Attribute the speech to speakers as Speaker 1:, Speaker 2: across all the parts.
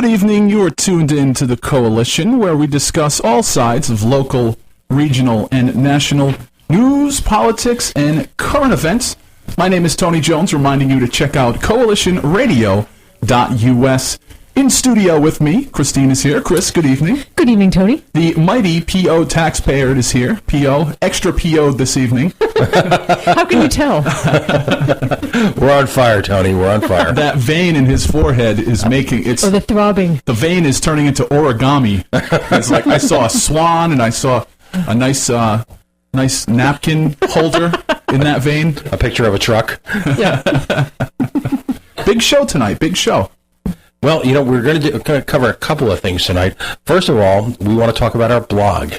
Speaker 1: Good evening. You are tuned in to the Coalition, where we discuss all sides of local, regional, and national news, politics, and current events. My name is Tony Jones, reminding you to check out coalitionradio.us. In studio with me, Christine is here. Chris, good evening.
Speaker 2: Good evening, Tony.
Speaker 1: The mighty P.O. taxpayer is here. P.O. Extra P.O. this evening.
Speaker 2: How can you tell?
Speaker 3: We're on fire, Tony. We're on fire.
Speaker 1: That vein in his forehead is making...
Speaker 2: Oh, the throbbing.
Speaker 1: The vein is turning into origami. It's like I saw a swan and I saw a nice napkin holder in that vein.
Speaker 3: A picture of a truck.
Speaker 2: Yeah.
Speaker 1: Big show tonight. Big show.
Speaker 3: Well, you know, we're going to cover a couple of things tonight. First of all, we want to talk about our blog.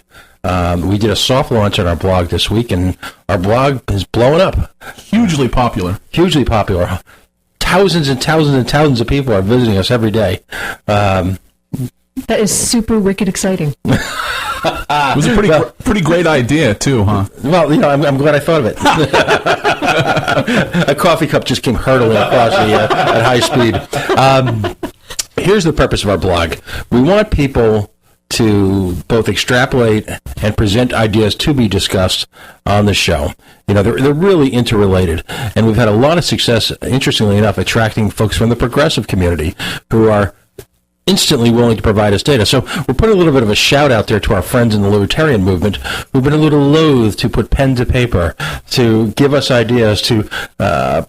Speaker 3: We did a soft launch on our blog this week, and our blog is blowing up.
Speaker 1: Hugely popular.
Speaker 3: Hugely popular. Thousands and thousands and thousands of people are visiting us every day.
Speaker 2: That is super wicked exciting.
Speaker 1: It was a pretty great idea, too, huh?
Speaker 3: Well, you know, I'm glad I thought of it. A coffee cup just came hurtling across me at high speed. Here's the purpose of our blog. We want people to both extrapolate and present ideas to be discussed on the show. You know, they're really interrelated. And we've had a lot of success, interestingly enough, attracting folks from the progressive community who are instantly willing to provide us data. So we're putting a little bit of a shout out there to our friends in the libertarian movement who've been a little loath to put pen to paper, to give us ideas, to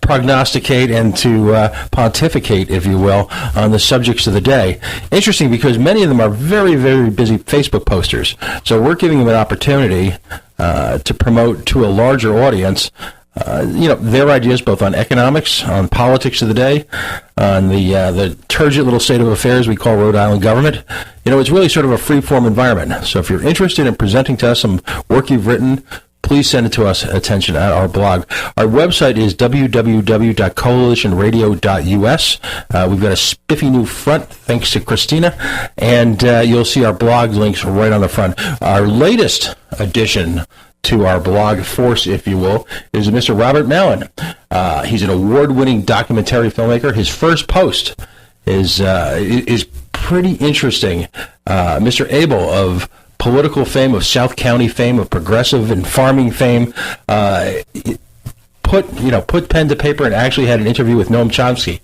Speaker 3: prognosticate and to pontificate, if you will, on the subjects of the day. Interesting because many of them are very, very busy Facebook posters. So we're giving them an opportunity to promote to a larger audience you know, their ideas both on economics, on politics of the day, on the turgid little state of affairs we call Rhode Island government. You know, it's really sort of a free-form environment. So if you're interested in presenting to us some work you've written, please send it to us, attention, at our blog. Our website is www.coalitionradio.us. We've got a spiffy new front, thanks to Christina, and you'll see our blog links right on the front. Our latest addition to our blog force, if you will, is Mr. Robert Mallon. He's an award-winning documentary filmmaker. His first post is pretty interesting. Mr. Abel of political fame, of South County fame, of progressive and farming fame, put pen to paper and actually had an interview with Noam Chomsky.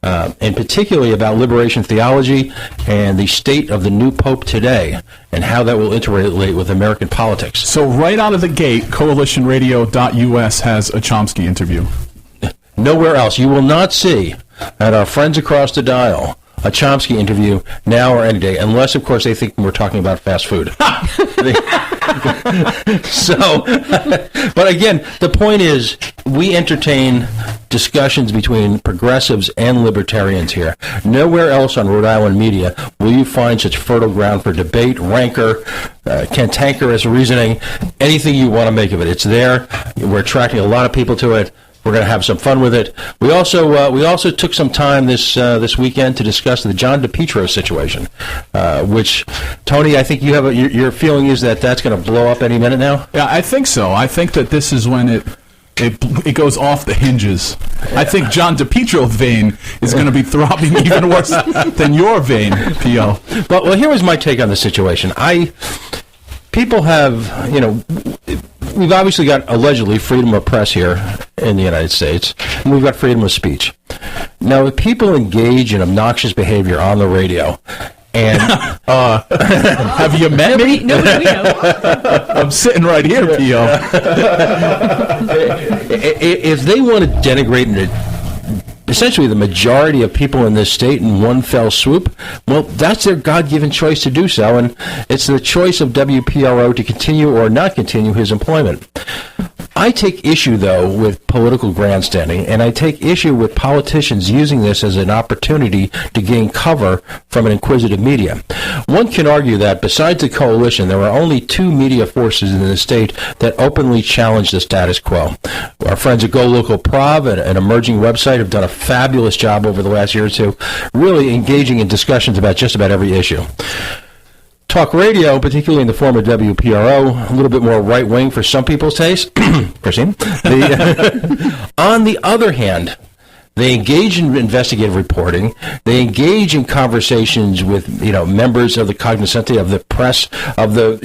Speaker 3: And particularly about liberation theology and the state of the new Pope today and how that will interrelate with American politics.
Speaker 1: So right out of the gate, coalitionradio.us has a Chomsky interview.
Speaker 3: Nowhere else. You will not see at our friends across the dial a Chomsky interview now or any day, unless, of course, they think we're talking about fast food. So, but again, the point is, we entertain discussions between progressives and libertarians here. Nowhere else on Rhode Island media will you find such fertile ground for debate, rancor, cantankerous reasoning, anything you want to make of it. It's there. We're attracting a lot of people to it. We're going to have some fun with it. We also took some time this weekend to discuss the John DePietro situation, which, Tony, I think you have your feeling is that that's going to blow up any minute now.
Speaker 1: Yeah, I think so. I think that this is when it goes off the hinges. I think John DePietro vein is going to be throbbing even worse than your vein, P.O.
Speaker 3: Well, here was my take on the situation. People have, you know, we've obviously got, allegedly, freedom of press here in the United States, and we've got freedom of speech. Now, if people engage in obnoxious behavior on the radio, and
Speaker 1: have you met me?
Speaker 2: Nobody we know.
Speaker 1: I'm sitting right here, P.O.
Speaker 3: If they want to denigrate essentially the majority of people in this state in one fell swoop, well, that's their God-given choice to do so, and it's the choice of WPRO to continue or not continue his employment. I take issue, though, with political grandstanding, and I take issue with politicians using this as an opportunity to gain cover from an inquisitive media. One can argue that, besides the coalition, there are only two media forces in the state that openly challenge the status quo. Our friends at Go Local Prov, an emerging website, have done a fabulous job over the last year or two, really engaging in discussions about just about every issue. Talk radio, particularly in the form of WPRO, a little bit more right-wing for some people's taste. On the other hand, They engage in investigative reporting. They engage in conversations with members of the cognoscenti, of the press, of the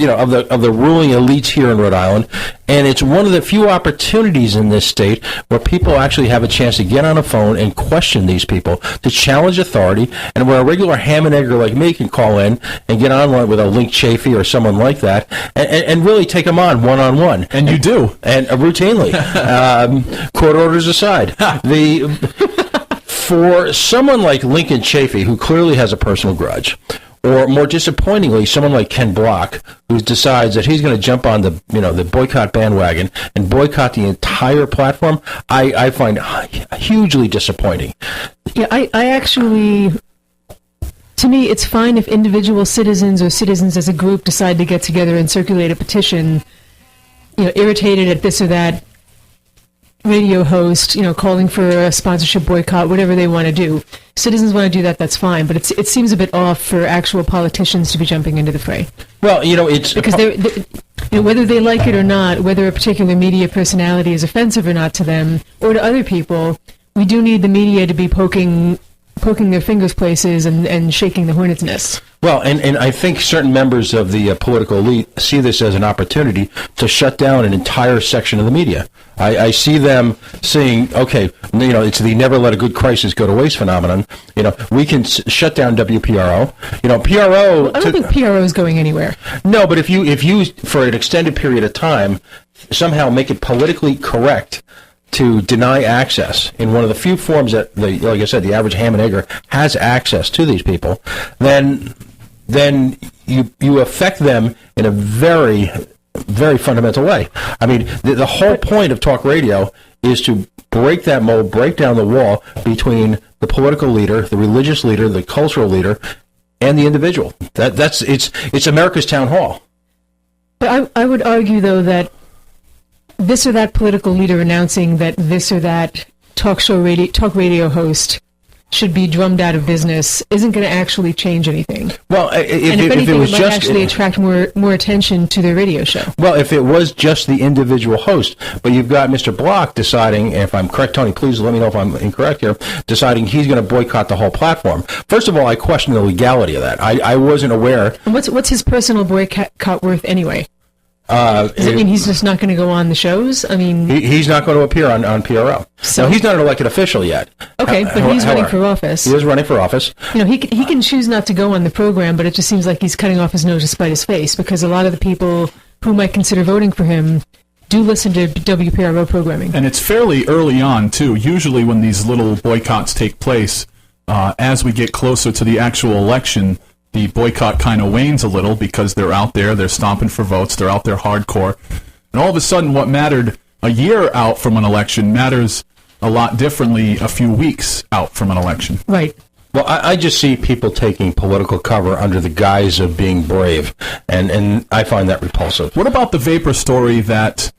Speaker 3: ruling elites here in Rhode Island. And it's one of the few opportunities in this state where people actually have a chance to get on a phone and question these people, to challenge authority, and where a regular ham and egger like me can call in and get on with a Link Chafee or someone like that and really take them on one-on-one.
Speaker 1: And you do.
Speaker 3: And routinely. Court orders aside. For someone like Lincoln Chafee, who clearly has a personal grudge, or more disappointingly, someone like Ken Block, who decides that he's going to jump on the boycott bandwagon and boycott the entire platform, I find hugely disappointing.
Speaker 2: Yeah, I actually, to me, it's fine if individual citizens or citizens as a group decide to get together and circulate a petition, irritated at this or that radio host, calling for a sponsorship boycott, whatever they want to do. Citizens want to do that, that's fine, but it seems a bit off for actual politicians to be jumping into the fray.
Speaker 3: Well, it's...
Speaker 2: Because whether they like it or not, whether a particular media personality is offensive or not to them, or to other people, we do need the media to be poking their fingers places and shaking the hornet's nest.
Speaker 3: Well, and I think certain members of the political elite see this as an opportunity to shut down an entire section of the media. I see them saying, okay, it's the never let a good crisis go to waste phenomenon. We can shut down WPRO. PRO...
Speaker 2: Well, I don't think PRO is going anywhere.
Speaker 3: No, but if you, for an extended period of time, somehow make it politically correct to deny access in one of the few forms that, like I said, the average ham and egger has access to these people, then you affect them in a very, very fundamental way. I mean, the whole point of talk radio is to break that mold, break down the wall between the political leader, the religious leader, the cultural leader, and the individual. It's America's town hall.
Speaker 2: But I would argue, though, that this or that political leader announcing that this or that talk radio host should be drummed out of business isn't going to actually change anything.
Speaker 3: Well,
Speaker 2: if anything, it might actually attract more attention to their radio show.
Speaker 3: Well, if it was just the individual host, but you've got Mr. Block deciding, if I'm correct, Tony, please let me know if I'm incorrect here, deciding he's going to boycott the whole platform. First of all, I question the legality of that. I wasn't aware.
Speaker 2: And what's his personal boycott worth anyway? Does it mean he's just not going to go on the shows? I mean,
Speaker 3: he's not going to appear on PRO. So he's not an elected official yet.
Speaker 2: Okay, but he's running for office.
Speaker 3: He is running for office.
Speaker 2: He can choose not to go on the program, but it just seems like he's cutting off his nose to spite his face, because a lot of the people who might consider voting for him do listen to WPRO programming.
Speaker 1: And it's fairly early on, too. Usually when these little boycotts take place, as we get closer to the actual election, the boycott kind of wanes a little because they're out there, they're stomping for votes, they're out there hardcore. And all of a sudden, what mattered a year out from an election matters a lot differently a few weeks out from an election.
Speaker 2: Right.
Speaker 3: Well, I just see people taking political cover under the guise of being brave, and I find that repulsive.
Speaker 1: What about the vapor story that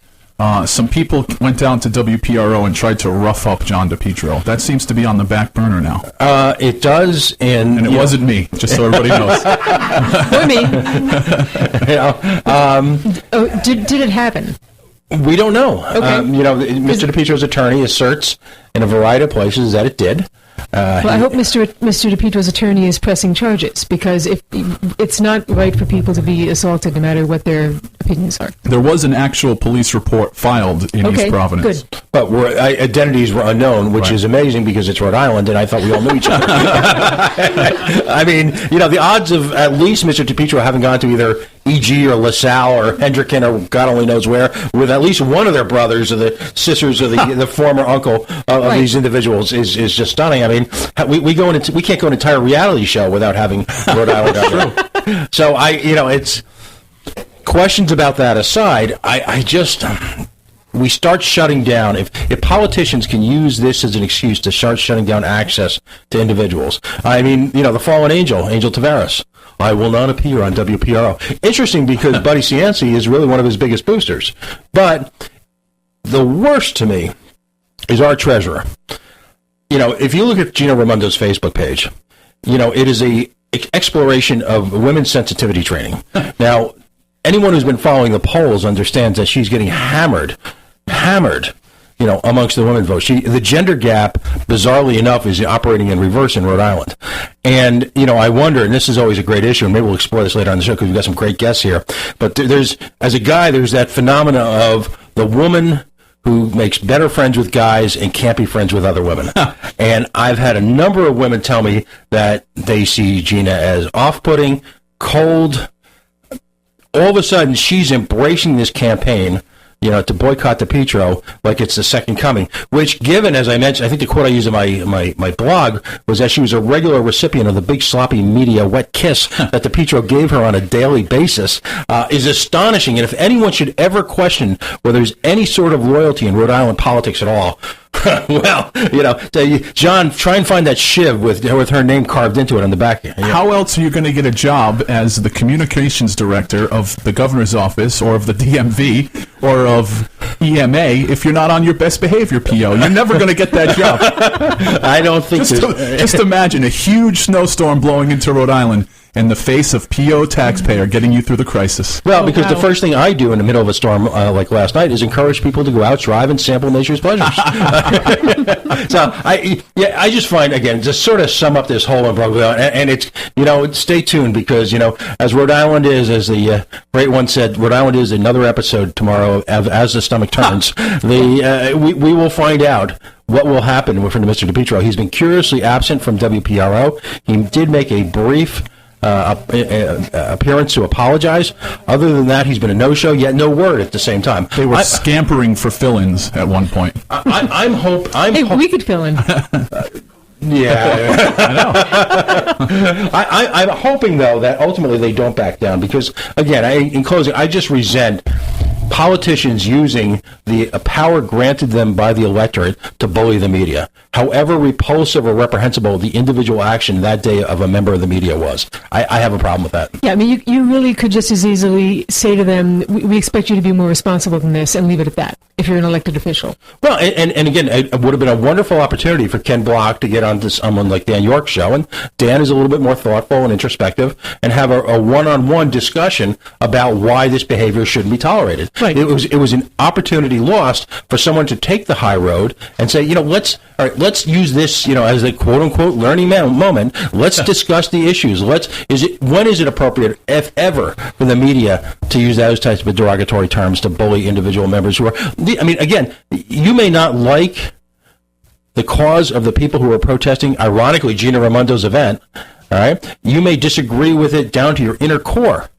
Speaker 1: some people went down to WPRO and tried to rough up John DePietro? That seems to be on the back burner now.
Speaker 3: It does, and
Speaker 1: it wasn't me, just so everybody knows.
Speaker 2: Or me. Did it happen?
Speaker 3: We don't know.
Speaker 2: Okay.
Speaker 3: Mr. DePietro's attorney asserts in a variety of places that it did.
Speaker 2: I hope Mr. DePietro's attorney is pressing charges, because if it's not right for people to be assaulted no matter what their opinions are.
Speaker 1: There was an actual police report filed in East Providence.
Speaker 2: Good.
Speaker 3: But identities were unknown, which is amazing because it's Rhode Island, and I thought we all knew each other. I mean, the odds of at least Mr. DePietro having gone to either E.G. or LaSalle or Hendricken or God only knows where, with at least one of their brothers or the sisters or the former uncle of these individuals is just stunning. I mean, we can't go an entire reality show without having Rhode Island on there. So it's questions about that aside. I just we start shutting down. If politicians can use this as an excuse to start shutting down access to individuals, I mean, the fallen angel Tavares. I will not appear on WPRO. Interesting, because Buddy Cianci is really one of his biggest boosters. But the worst to me is our treasurer. If you look at Gina Raimondo's Facebook page, it is a exploration of women's sensitivity training. Now, anyone who's been following the polls understands that she's getting hammered amongst the women vote. The gender gap, bizarrely enough, is operating in reverse in Rhode Island. And, I wonder, and this is always a great issue, and maybe we'll explore this later on the show because we've got some great guests here. But there's that phenomena of the woman who makes better friends with guys and can't be friends with other women. And I've had a number of women tell me that they see Gina as off-putting, cold. All of a sudden, she's embracing this campaign, to boycott DePietro like it's the second coming, which, given, as I mentioned, I think the quote I used in my blog was that she was a regular recipient of the big sloppy media wet kiss that DePietro gave her on a daily basis, is astonishing. And if anyone should ever question whether there's any sort of loyalty in Rhode Island politics at all, well, John, try and find that shiv with her name carved into it on the back.
Speaker 1: How else are you going to get a job as the communications director of the governor's office or of the DMV or of EMA if you're not on your best behavior, PO? You're never going to get that job.
Speaker 3: I don't think
Speaker 1: just imagine a huge snowstorm blowing into Rhode Island in the face of PO taxpayer getting you through the crisis.
Speaker 3: Well, because the first thing I do in the middle of a storm like last night is encourage people to go out, drive, and sample nature's pleasures. So I just find, again, to sort of sum up this whole umbrella, and it's, stay tuned because, as Rhode Island is, as the great one said, Rhode Island is another episode tomorrow as the stomach turns. We will find out what will happen with Mr. DePietro. He's been curiously absent from WPRO. He did make a brief appearance to apologize. Other than that, he's been a no-show, yet no word at the same time.
Speaker 1: They were scampering for fill-ins at one point.
Speaker 2: We could fill in.
Speaker 3: Yeah, I'm hoping, though, that ultimately they don't back down because, again, in closing, I just resent politicians using the power granted them by the electorate to bully the media. However repulsive or reprehensible the individual action that day of a member of the media was. I have a problem with that.
Speaker 2: Yeah, I mean, you really could just as easily say to them, we expect you to be more responsible than this, and leave it at that, if you're an elected official.
Speaker 3: Well, and again, it would have been a wonderful opportunity for Ken Block to get onto someone like Dan York's show, and Dan is a little bit more thoughtful and introspective, and have a one-on-one discussion about why this behavior shouldn't be tolerated.
Speaker 2: Right.
Speaker 3: It was an opportunity lost for someone to take the high road and say, let's use this, as a quote unquote learning moment. Let's discuss the issues. When is it appropriate, if ever, for the media to use those types of derogatory terms to bully individual members who are? I mean, again, you may not like the cause of the people who are protesting, ironically, Gina Raimondo's event. All right, you may disagree with it down to your inner core.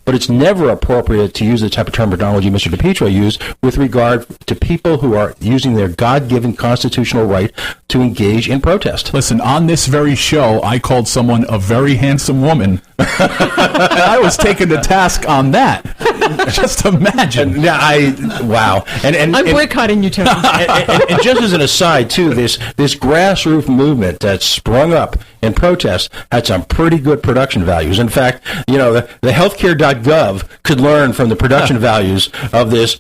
Speaker 3: But it's never appropriate to use the type of terminology Mr. DePietro used with regard to people who are using their God-given constitutional right to engage in protest.
Speaker 1: Listen, on this very show, I called someone a very handsome woman. And I was taken to task on that. Just imagine.
Speaker 3: Wow. And
Speaker 2: I'm boycotting you, Tony.
Speaker 3: and just as an aside, too, this grassroots movement that sprung up in protest had some pretty good production values. In fact, the healthcare.gov could learn from the production values of this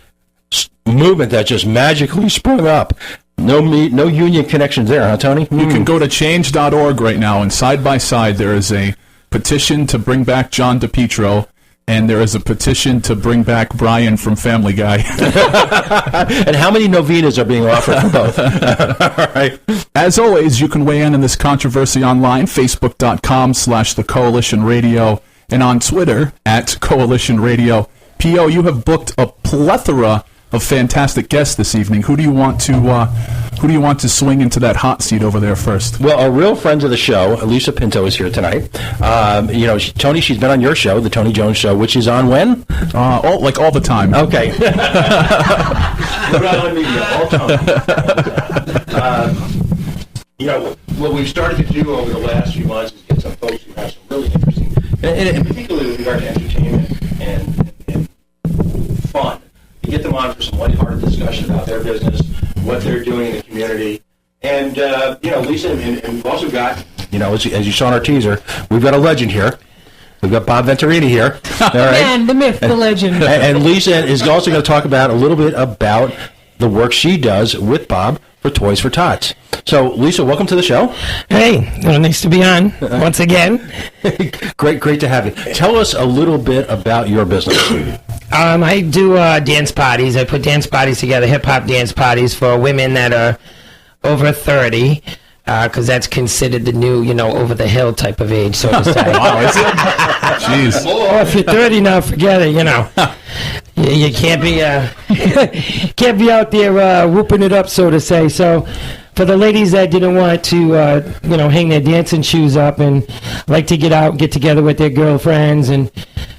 Speaker 3: movement that just magically sprung up. No union connections there, huh, Tony?
Speaker 1: You can go to change.org right now, and side by side there is a petition to bring back John DePietro, and there is a petition to bring back Brian from Family Guy.
Speaker 3: And how many novenas are being offered for both? All right.
Speaker 1: As always, you can weigh in on this controversy online, facebook.com/The Coalition Radio, and on Twitter @Coalition Radio. P.O., you have booked a plethora of fantastic guests this evening. Who do you want to swing into that hot seat over there first?
Speaker 3: Well, a real friend of the show, Lisa Pinto, is here tonight. Tony, she's been on your show, the Tony Jones Show, which is on when?
Speaker 1: All the time.
Speaker 3: Okay. Rhode Island media, all time. What we've started to do over the last few months is get some folks who have some really interesting, and particularly with regard to entertainment and fun, to get them on for some lighthearted discussion about their business, what they're doing in the community. And, Lisa, and we've also got, as you saw in our teaser, we've got a legend here. We've got Bob Venturini here. All right.
Speaker 2: Man, the myth, the legend.
Speaker 3: And Lisa is also going to talk about a little bit about the work she does with Bob for Toys for Tots. So, Lisa, welcome to the show.
Speaker 4: Hey, nice to be on once again.
Speaker 3: Great to have you. Tell us a little bit about your business.
Speaker 4: I do dance parties. I put dance parties together, hip-hop dance parties for women that are over 30, because that's considered the new, over-the-hill type of age, so to say.
Speaker 1: Wow, is it? Jeez.
Speaker 4: Oh, if you're 30 now, forget it, You can't be can't be out there whooping it up, so to say. So for the ladies that didn't want to, hang their dancing shoes up and like to get out, get together with their girlfriends and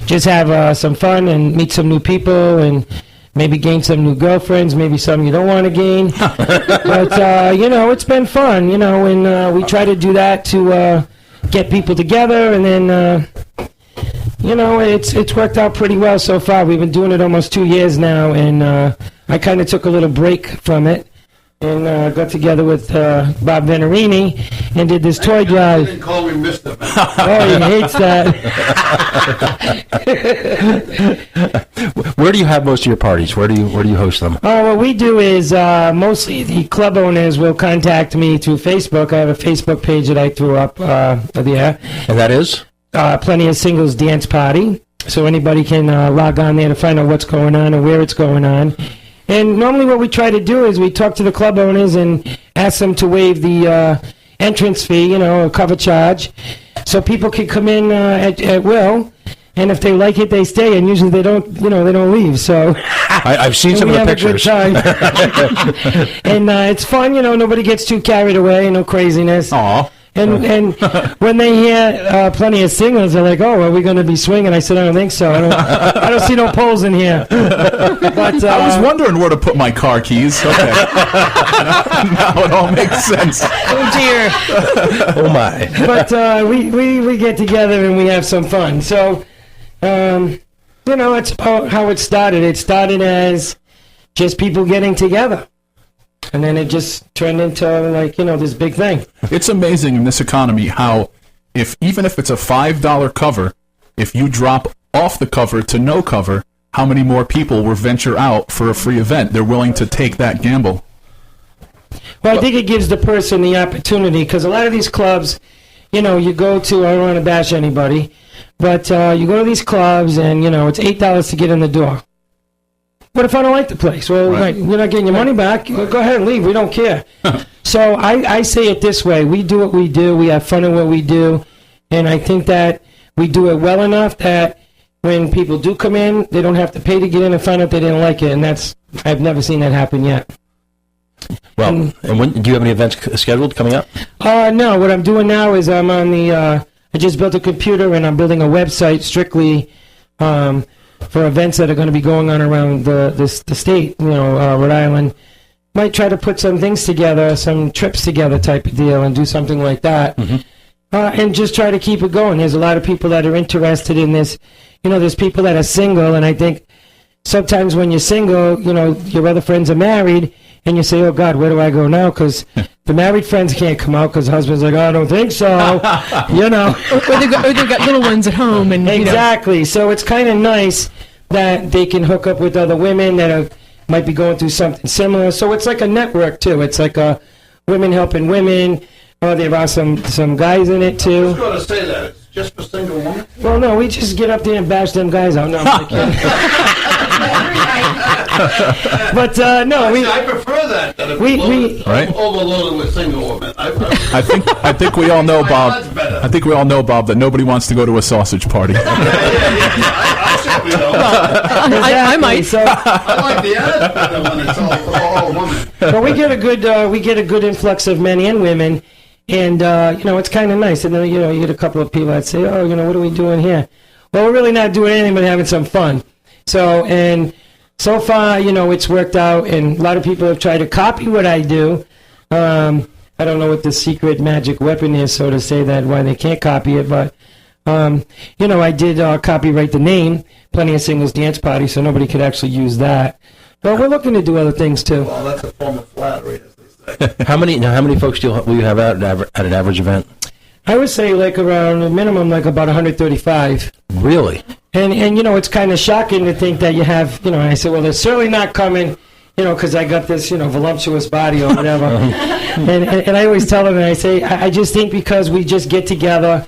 Speaker 4: just have some fun and meet some new people and maybe gain some new girlfriends, maybe some you don't want to gain. But, it's been fun, and we try to do that to get people together, and then, it's worked out pretty well so far. We've been doing it almost 2 years now, and I kind of took a little break from it. And got together with Bob Venturini and did this toy drive.
Speaker 5: Didn't call me Mr.
Speaker 4: Oh, he hates that.
Speaker 3: Where do you have most of your parties? Where do you host them?
Speaker 4: Oh, what we do is mostly the club owners will contact me through Facebook. I have a Facebook page that I threw up there.
Speaker 3: And that is?
Speaker 4: Plenty of Singles Dance Party. So anybody can log on there to find out what's going on and where it's going on. And normally what we try to do is we talk to the club owners and ask them to waive the entrance fee, a cover charge, so people can come in at will. And if they like it, they stay. And usually they don't, they don't leave. So
Speaker 3: I've seen some of the pictures.
Speaker 4: We have a good time. And it's fun, nobody gets too carried away, no craziness.
Speaker 3: Aw.
Speaker 4: And when they hear Plenty of Singles, they're like, "Oh, are we going to be swinging?" I said, "I don't think so. I don't see no poles in here." But
Speaker 1: I was wondering where to put my car keys. Okay. Now it all makes sense.
Speaker 4: Oh dear.
Speaker 3: Oh my.
Speaker 4: But we get together and we have some fun. So, it's about how it started. It started as just people getting together. And then it just turned into, this big thing.
Speaker 1: It's amazing in this economy how, even if it's a $5 cover, if you drop off the cover to no cover, how many more people will venture out for a free event? They're willing to take that gamble.
Speaker 4: Well, I think it gives the person the opportunity, because a lot of these clubs, you go to, I don't want to bash anybody, but you go to these clubs and, it's $8 to get in the door. What if I don't like the place? Well,
Speaker 1: right.
Speaker 4: You're not getting your money back. Well, go ahead and leave. We don't care. So I say it this way. We do what we do. We have fun in what we do. And I think that we do it well enough that when people do come in, they don't have to pay to get in and find out they didn't like it. And I've never seen that happen yet.
Speaker 3: Well, and when do you have any events scheduled coming up?
Speaker 4: No. What I'm doing now is I'm on the, I just built a computer and I'm building a website strictly for events that are going to be going on around the state, Rhode Island. Might try to put some things together, some trips together type of deal, and do something like that. Mm-hmm. And just try to keep it going. There's a lot of people that are interested in this. There's people that are single, and I think sometimes when you're single, your other friends are married, and you say, oh, God, where do I go now? Because the married friends can't come out because the husband's like, oh, I don't think so,
Speaker 2: Or they've got little ones at home. And
Speaker 4: exactly. So it's kind of nice that they can hook up with other women that might be going through something similar. So it's like a network, too. It's like a women helping women. There are some guys in it, too.
Speaker 5: I was going to say that. It's just for single women?
Speaker 4: Well, no, we just get up there and bash them guys out. No, I'm kidding. But no,
Speaker 5: I prefer that. Than if
Speaker 1: right?
Speaker 5: overloaded with single women.
Speaker 1: I think we all know, Bob. I think we all know, Bob, that nobody wants to go to a sausage party.
Speaker 5: I certainly don't.
Speaker 2: I might.
Speaker 4: So,
Speaker 5: I like the ads better when it's all women.
Speaker 4: but we get a good influx of men and women, and it's kind of nice. And then you get a couple of people that say, oh, what are we doing here? Well, we're really not doing anything but having some fun. So far, it's worked out, and a lot of people have tried to copy what I do. I don't know what the secret magic weapon is, so to say, that why they can't copy it, but, I did copyright the name, Plenty of Singles Dance Party, so nobody could actually use that. But we're looking to do other things, too.
Speaker 5: Well, that's a form of flattery, as they say.
Speaker 3: How many folks will you have out at an average event?
Speaker 4: I would say around a minimum about 135.
Speaker 3: Really?
Speaker 4: And it's kind of shocking to think that you have, I said, well, they're certainly not coming, because I got this, voluptuous body or whatever. and I always tell them, and I say, I just think because we just get together,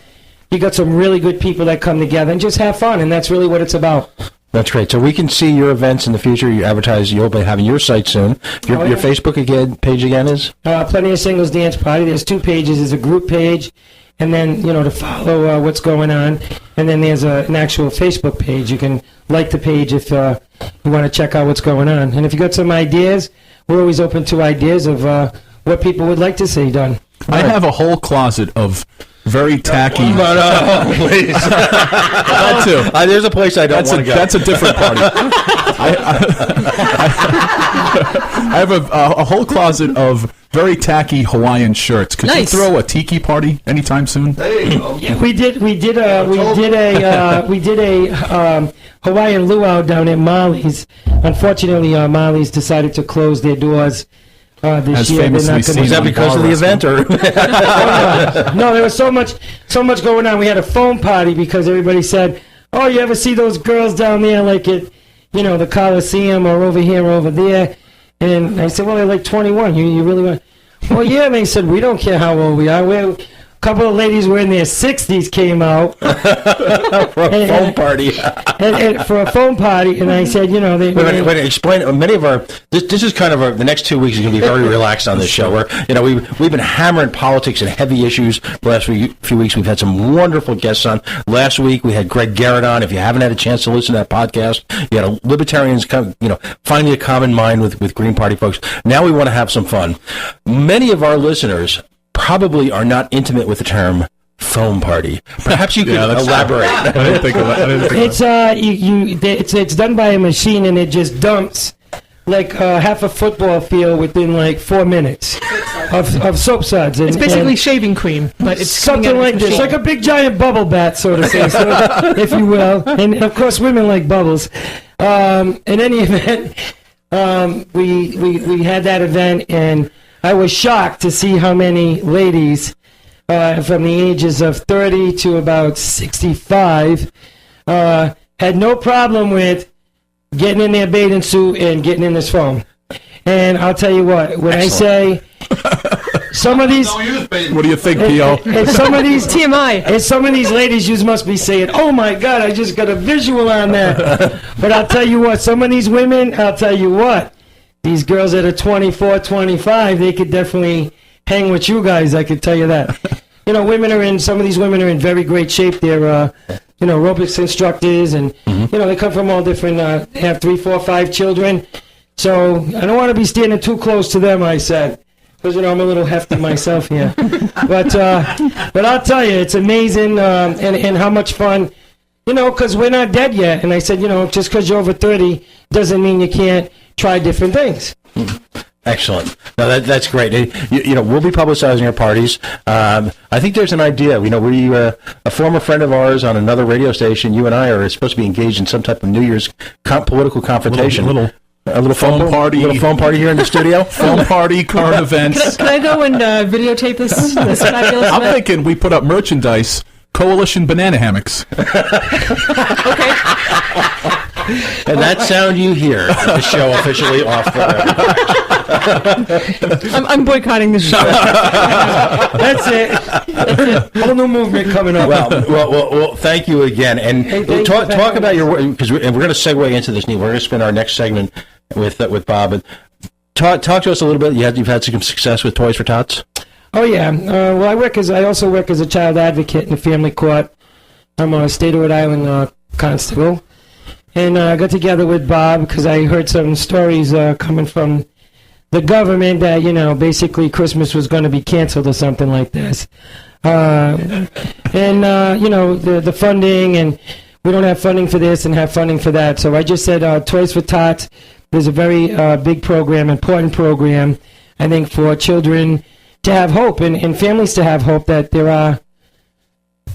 Speaker 4: you got some really good people that come together and just have fun, and that's really what it's about.
Speaker 3: That's great. So we can see your events in the future. You advertise. You'll be having your site soon. Your Facebook page again is?
Speaker 4: Plenty of Singles Dance Party. There's 2 pages. There's a group page, and then, to follow what's going on. And then there's an actual Facebook page. You can like the page if you want to check out what's going on. And if you got some ideas, we're always open to ideas of what people would like to see done.
Speaker 1: I have a whole closet of very tacky.
Speaker 3: No, please.
Speaker 1: That too.
Speaker 3: There's a place I don't want to go.
Speaker 1: That's a different party. I have a whole closet of very tacky Hawaiian shirts. Could
Speaker 2: Nice.
Speaker 1: you throw a tiki party anytime soon?
Speaker 5: There you go.
Speaker 4: Yeah, we did a Hawaiian luau down at Molly's. Unfortunately, Molly's decided to close their doors this
Speaker 1: As
Speaker 4: year.
Speaker 1: famously
Speaker 4: They're not
Speaker 1: seen
Speaker 4: gonna
Speaker 3: Was that
Speaker 1: on
Speaker 3: because of
Speaker 1: bar
Speaker 3: the event, or?
Speaker 4: No, there was so much going on. We had a foam party because everybody said, "Oh, you ever see those girls down there like at, the Coliseum or over here or over there?" And I said, "Well, they're like 21. You really want?" Well, yeah. And they said, "We don't care how old we are. A couple of ladies were in their 60s came out
Speaker 3: For a phone party.
Speaker 4: and for a phone party." And I said,
Speaker 3: Wait, explain. Many of our this is kind of the next 2 weeks is going to be very relaxed on this show. Where we've been hammering politics and heavy issues the last few weeks. We've had some wonderful guests on. Last week we had Greg Garrett on. If you haven't had a chance to listen to that podcast, you had libertarians come, finding a common mind with Green Party folks. Now we want to have some fun. Many of our listeners probably are not intimate with the term foam party. Perhaps you could elaborate.
Speaker 1: I didn't think of that.
Speaker 4: It's done by a machine, and it just dumps like half a football field within like 4 minutes of soap suds.
Speaker 2: It's basically shaving cream, but it's
Speaker 4: something like this, like a big giant bubble bath, sort of thing, if you will. And of course, women like bubbles. In any event, we had that event, and I was shocked to see how many ladies from the ages of 30 to about 65 had no problem with getting in their bathing suit and getting in this foam. And I'll tell you what, when
Speaker 3: Excellent.
Speaker 4: I say some of these...
Speaker 5: Don't use bathing.
Speaker 1: What do you think, P.O.?
Speaker 4: And some of these
Speaker 2: TMI.
Speaker 4: And some of these ladies, you must be saying, "Oh my God, I just got a visual on that." But I'll tell you what, some of these women, these girls that are 24, 25, they could definitely hang with you guys, I could tell you that. Some of these women are in very great shape. They're, aerobics instructors, and, they come from all different, have 3, 4, 5 children. So I don't want to be standing too close to them, I said. Because, I'm a little hefty myself here. But I'll tell you, it's amazing, and how much fun, because we're not dead yet. And I said, just because you're over 30 doesn't mean you can't try different things.
Speaker 3: Excellent. No, that's great. We'll be publicizing our parties. I think there's an idea. We a former friend of ours on another radio station. You and I are supposed to be engaged in some type of New Year's political confrontation.
Speaker 1: A little
Speaker 3: phone
Speaker 1: party.
Speaker 3: Little phone party here in the studio.
Speaker 1: Phone party, current events.
Speaker 2: Can I go and videotape this fabulous
Speaker 1: I'm
Speaker 2: event?
Speaker 1: thinking we put up merchandise. Coalition banana hammocks.
Speaker 2: Okay.
Speaker 3: And that sound you hear, the show officially off the air.
Speaker 2: I'm boycotting this show.
Speaker 4: That's it. Whole new movement coming up.
Speaker 3: Well, thank you again. And
Speaker 4: Hey, thank
Speaker 3: talk
Speaker 4: you.
Speaker 3: about your work, because we're going to segue into this. We're going to spend our next segment with Bob. But talk to us a little bit. You've had some success with Toys for Tots?
Speaker 4: Oh yeah. I also work as a child advocate in the family court. I'm a state of Rhode Island constable, and I got together with Bob because I heard some stories coming from the government that basically Christmas was going to be canceled or something like this, and the funding, and we don't have funding for this and have funding for that. So I just said Toys for Tots is a very big program, important program, I think, for children to have hope and families to have hope that there are,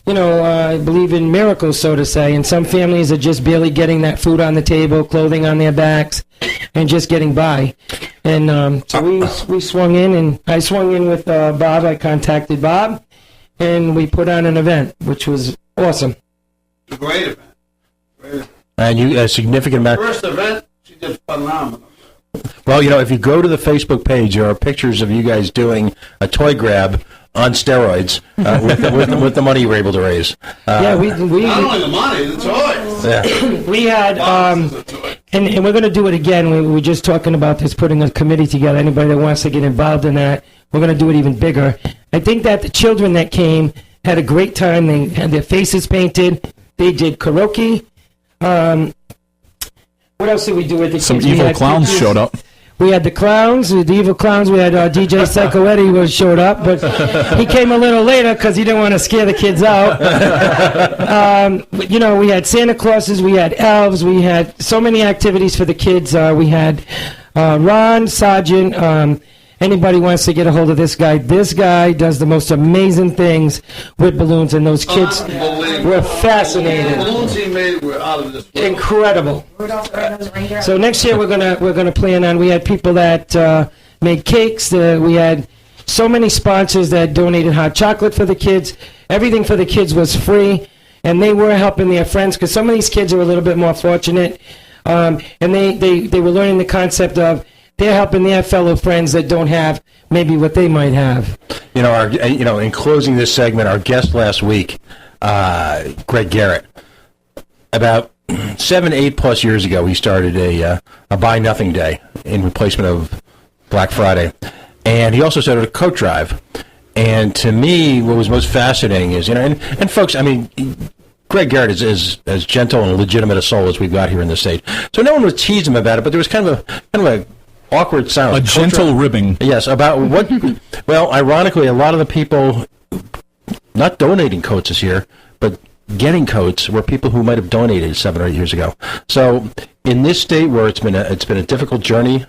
Speaker 4: I believe in miracles, so to say, and some families are just barely getting that food on the table, clothing on their backs, and just getting by. And so we swung in, and I swung in with Bob. I contacted Bob, and we put on an event, which was awesome.
Speaker 5: It's a great event.
Speaker 3: And a significant amount.
Speaker 5: First event, she did phenomenal.
Speaker 3: Well, if you go to the Facebook page, there are pictures of you guys doing a toy grab on steroids with the money you were able to raise.
Speaker 4: Yeah, we
Speaker 5: Not only the money, the toys.
Speaker 3: Yeah.
Speaker 4: We had, and we're going to do it again. We were just talking about this, putting a committee together. Anybody that wants to get involved in that, we're going to do it even bigger. I think that the children that came had a great time. They had their faces painted. They did karaoke. What else did we do with the
Speaker 1: Some
Speaker 4: kids? We
Speaker 1: evil
Speaker 4: had
Speaker 1: clowns
Speaker 4: pictures.
Speaker 1: showed up.
Speaker 4: We had the clowns, the evil clowns. We had DJ Psycho Eddie showed up, but he came a little later because he didn't want to scare the kids out. We had Santa Clauses, we had elves, we had so many activities for the kids. We had Ron, Sergeant. Anybody wants to get a hold of this guy does the most amazing things with balloons, and those kids were fascinated.
Speaker 5: The balloons he made were out of this world.
Speaker 4: Incredible. So next year we're gonna plan on. We had people that made cakes. We had so many sponsors that donated hot chocolate for the kids. Everything for the kids was free, and they were helping their friends because some of these kids are a little bit more fortunate, and they were learning the concept of they're helping their fellow friends that don't have maybe what they might have.
Speaker 3: In closing this segment, our guest last week, Greg Garrett, about 7-8 plus years ago, he started a Buy Nothing Day in replacement of Black Friday, and he also started a coat drive. And to me, what was most fascinating is, and folks, I mean, Greg Garrett is as gentle and legitimate a soul as we've got here in the state. So no one would tease him about it, but there was kind of a awkward silence.
Speaker 1: A gentle ribbing.
Speaker 3: Yes, about what... Well, ironically, a lot of the people not donating coats this year, but getting coats were people who might have donated 7 or 8 years ago. So in this state where it's been a difficult journey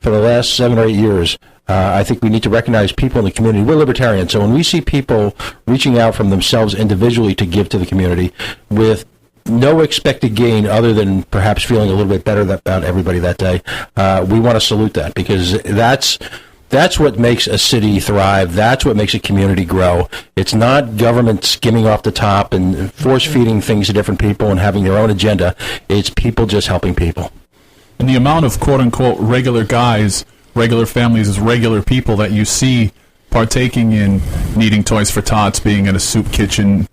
Speaker 3: for the last 7 or 8 years, I think we need to recognize people in the community. We're libertarians, so when we see people reaching out from themselves individually to give to the community with no expected gain other than perhaps feeling a little bit better about everybody that day, we want to salute that, because that's what makes a city thrive. That's what makes a community grow. It's not government skimming off the top and force-feeding things to different people and having their own agenda. It's people just helping people.
Speaker 1: And the amount of quote-unquote regular guys, regular families, is regular people that you see partaking in needing Toys for Tots, being in a soup kitchen,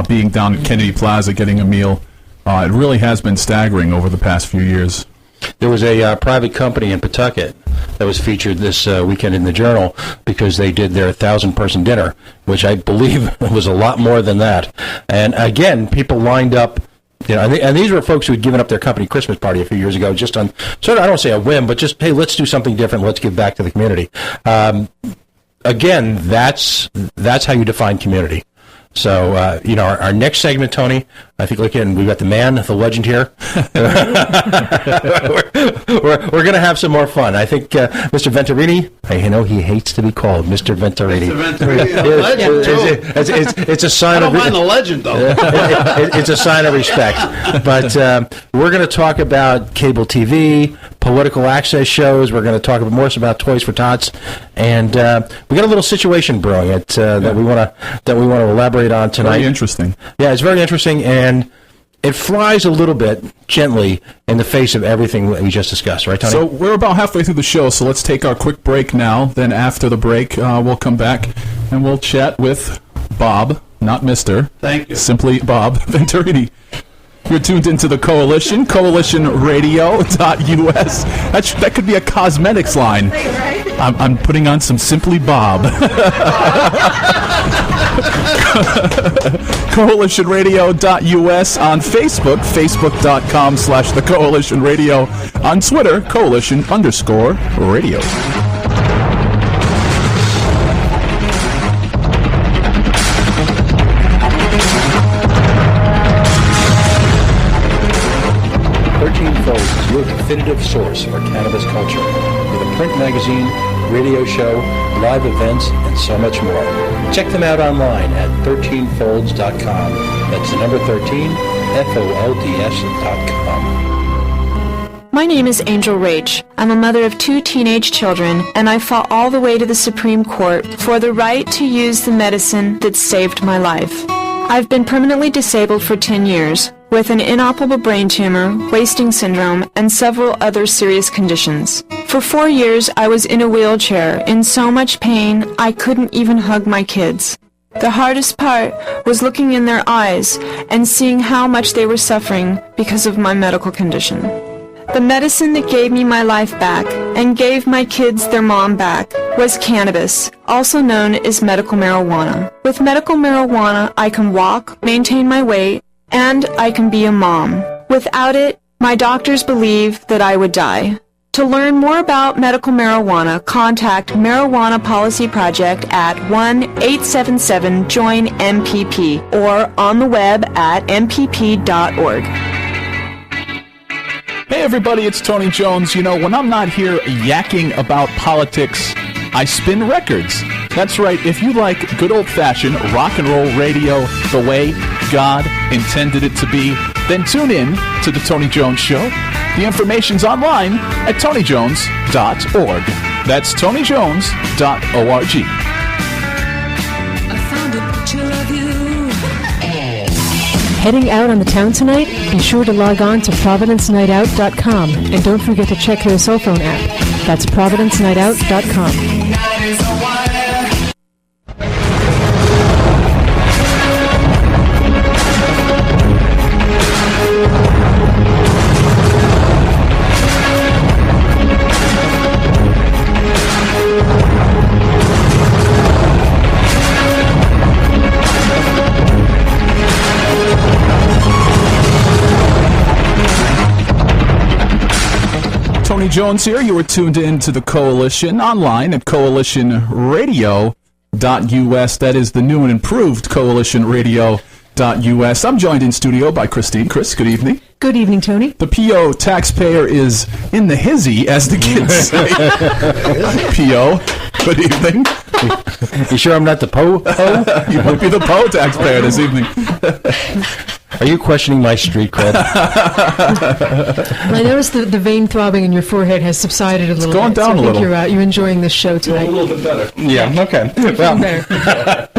Speaker 1: being down at Kennedy Plaza getting a meal. It really has been staggering over the past few years.
Speaker 3: There was a private company in Pawtucket that was featured this weekend in the Journal because they did their 1,000-person dinner, which I believe was a lot more than that. And again, people lined up, and these were folks who had given up their company Christmas party a few years ago just on sort of, I don't say a whim, but just, hey, let's do something different. Let's give back to the community. Again, that's how you define community. So, our next segment, Tony, I think, again, we've got the man, the legend here. we're going to have some more fun. I think Mr. Venturini, I know he hates to be called Mr. Venturini.
Speaker 5: Mr. Venturini, a legend, too.
Speaker 3: It's a sign
Speaker 5: I
Speaker 3: of...
Speaker 5: don't mind the legend, though.
Speaker 3: It's a sign of respect. But we're going to talk about cable TV, political access shows. We're going to talk more about Toys for Tots. And we got a little situation brewing that we want to elaborate on tonight.
Speaker 1: Very interesting.
Speaker 3: Yeah, it's very interesting, and it flies a little bit gently in the face of everything that we just discussed, right, Tony?
Speaker 1: So we're about halfway through the show, so let's take our quick break now. Then after the break, we'll come back and we'll chat with Bob, not Mr.
Speaker 5: Thank you.
Speaker 1: Simply Bob Venturini. You're tuned into the Coalition, coalitionradio.us. That could be a cosmetics line. I'm putting on some Simply Bob. coalitionradio.us on Facebook, facebook.com/The Coalition Radio. On Twitter, coalition_radio.
Speaker 3: Folds, your definitive source for cannabis culture, with a print magazine, radio show, live events, and so much more. Check them out online at 13folds.com. That's the number 13, FOLDS.com.
Speaker 6: My name is Angel Rach. I'm a mother of 2 teenage children, and I fought all the way to the Supreme Court for the right to use the medicine that saved my life. I've been permanently disabled for 10 years, with an inoperable brain tumor, wasting syndrome, and several other serious conditions. For 4 years, I was in a wheelchair, in so much pain, I couldn't even hug my kids. The hardest part was looking in their eyes and seeing how much they were suffering because of my medical condition. The medicine that gave me my life back and gave my kids their mom back was cannabis, also known as medical marijuana. With medical marijuana, I can walk, maintain my weight, and I can be a mom. Without it, my doctors believe that I would die. To learn more about medical marijuana, contact Marijuana Policy Project at 1-877-JOIN-MPP or on the web at mpp.org.
Speaker 1: Hey everybody, it's Tony Jones. You know, when I'm not here yakking about politics, I spin records. That's right, if you like good old-fashioned rock and roll radio the way God intended it to be, then tune in to The Tony Jones Show. The information's online at tonyjones.org. That's tonyjones.org.
Speaker 2: Heading out on the town tonight? Be sure to log on to providencenightout.com and don't forget to check their cell phone app. That's providencenightout.com.
Speaker 1: Tony Jones here. You are tuned in to the Coalition online at coalitionradio.us. That is the new and improved coalitionradio.us. I'm joined in studio by Christine. Chris, good evening.
Speaker 2: Good evening, Tony.
Speaker 1: The PO taxpayer is in the hizzy, as the kids say. PO, good evening.
Speaker 3: You sure I'm not the Po?
Speaker 1: You might be the PO taxpayer this evening.
Speaker 3: Are you questioning my street cred?
Speaker 2: Well, I noticed the vein throbbing in your forehead has subsided a little
Speaker 1: gone
Speaker 2: bit.
Speaker 1: down
Speaker 2: so
Speaker 1: a little.
Speaker 2: You're enjoying this show tonight.
Speaker 5: A little bit better.
Speaker 3: Yeah, okay.
Speaker 2: Better.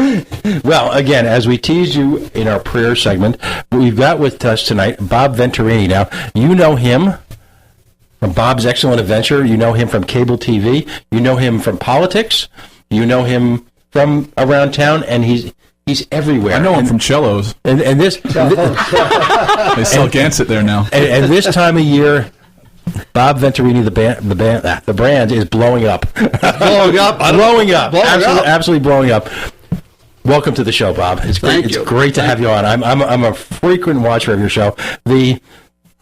Speaker 3: Well, again, as we teased you in our prayer segment, we've got with us tonight Bob Venturini. Now, you know him from Bob's Excellent Adventure. You know him from cable TV. You know him from politics. You know him from around town, and he's everywhere.
Speaker 1: I know him from Cellos.
Speaker 3: And this
Speaker 1: They sell Gansett there now.
Speaker 3: and this time of year, Bob Venturini, the brand is blowing up.
Speaker 5: Blowing up.
Speaker 3: Blowing up.
Speaker 5: Blowing up.
Speaker 3: Absolutely blowing up. Welcome to the show, Bob. It's great.
Speaker 5: Thank you.
Speaker 3: It's great to have you on. I'm a frequent watcher of your show.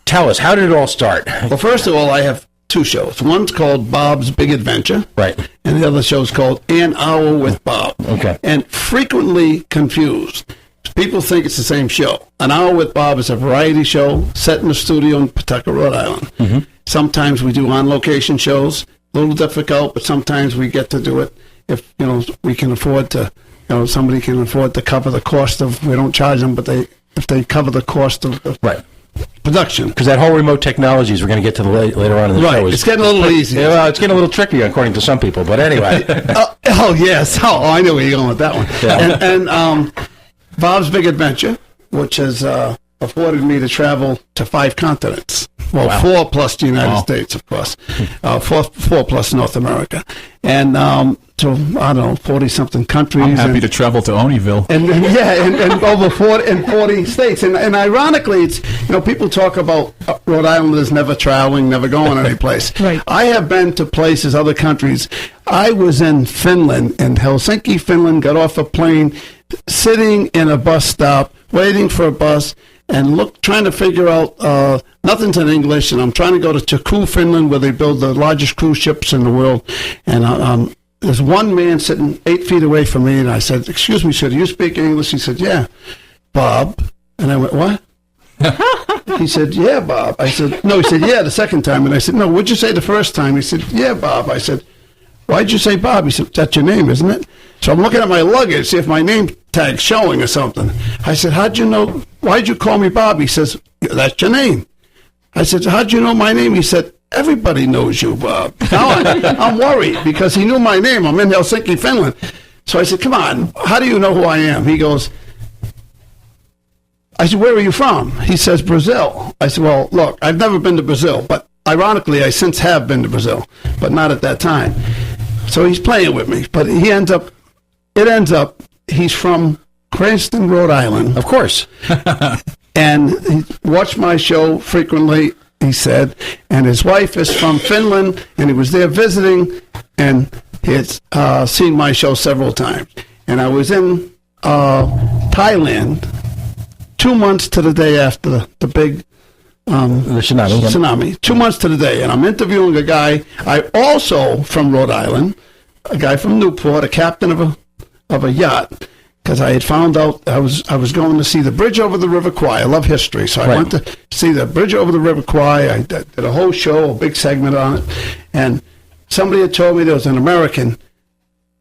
Speaker 3: Tell us, how did it all start?
Speaker 5: Well, first of all, I have two shows. One's called Bob's Big Adventure.
Speaker 3: Right.
Speaker 5: And the other show's called An Hour with Bob.
Speaker 3: Okay.
Speaker 5: And frequently confused. People think it's the same show. An Hour with Bob is a variety show set in the studio in Pawtucket, Rhode Island. Mm-hmm. Sometimes we do on-location shows. A little difficult, but sometimes we get to do it if, we can afford to, somebody can afford to cover the cost of, we don't charge them, but if they cover the cost of
Speaker 3: Right.
Speaker 5: production.
Speaker 3: Because that whole remote technologies we're going to get to later on in the show.
Speaker 5: Right. It's getting a little easier.
Speaker 3: Yeah, well, it's getting a little tricky according to some people, but anyway.
Speaker 5: Yes. Oh, I know where you're going with that one.
Speaker 3: Yeah.
Speaker 5: And Bob's Big Adventure, which has afforded me to travel to 5 continents. Well,
Speaker 3: Wow.
Speaker 5: 4 plus the United States, of course. 4 plus North America. And to, 40-something countries.
Speaker 1: I'm happy to travel to Oneyville.
Speaker 5: And over 40 states. And ironically, it's, people talk about Rhode Islanders never traveling, never going anyplace.
Speaker 2: Right.
Speaker 5: I have been to places, other countries. I was in Finland, in Helsinki, Finland, got off a plane, sitting in a bus stop, waiting for a bus, and trying to figure out, nothing's in English, and I'm trying to go to Turku, Finland, where they build the largest cruise ships in the world. And there's one man sitting 8 feet away from me, and I said, "Excuse me, sir, do you speak English?" He said, "Yeah." "Bob?" And I went, "What?" He said, "Yeah, Bob." I said, "No." He said, "Yeah," the second time. And I said, "No, what'd you say the first time?" He said, "Yeah, Bob." I said, "Why'd you say Bob?" He said, "That's your name, isn't it?" So I'm looking at my luggage, see if my name tag's showing or something. I said, "How'd you know? Why'd you call me Bob?" He says, "That's your name." I said, "How'd you know my name?" He said, "Everybody knows you, Bob." Now I'm worried because he knew my name. I'm in Helsinki, Finland. So I said, "Come on, how do you know who I am?" He goes, I said, "Where are you from?" He says, "Brazil." I said, "Well, look, I've never been to Brazil, but ironically, I since have been to Brazil, but not at that time." So he's playing with me, but it ends up he's from Cranston, Rhode Island.
Speaker 3: Of course.
Speaker 5: And he watched my show frequently, he said. And his wife is from Finland, and he was there visiting, and he had seen my show several times. And I was in Thailand 2 months to the day after the big
Speaker 3: The
Speaker 5: tsunami. 2 months to the day, and I'm interviewing a guy. I also from Rhode Island, a guy from Newport, a captain of a yacht, because I had found out I was going to see the bridge over the River Kwai. I love history, so I went to see the bridge over the River Kwai. I did a whole show, a big segment on it, and somebody had told me there was an American,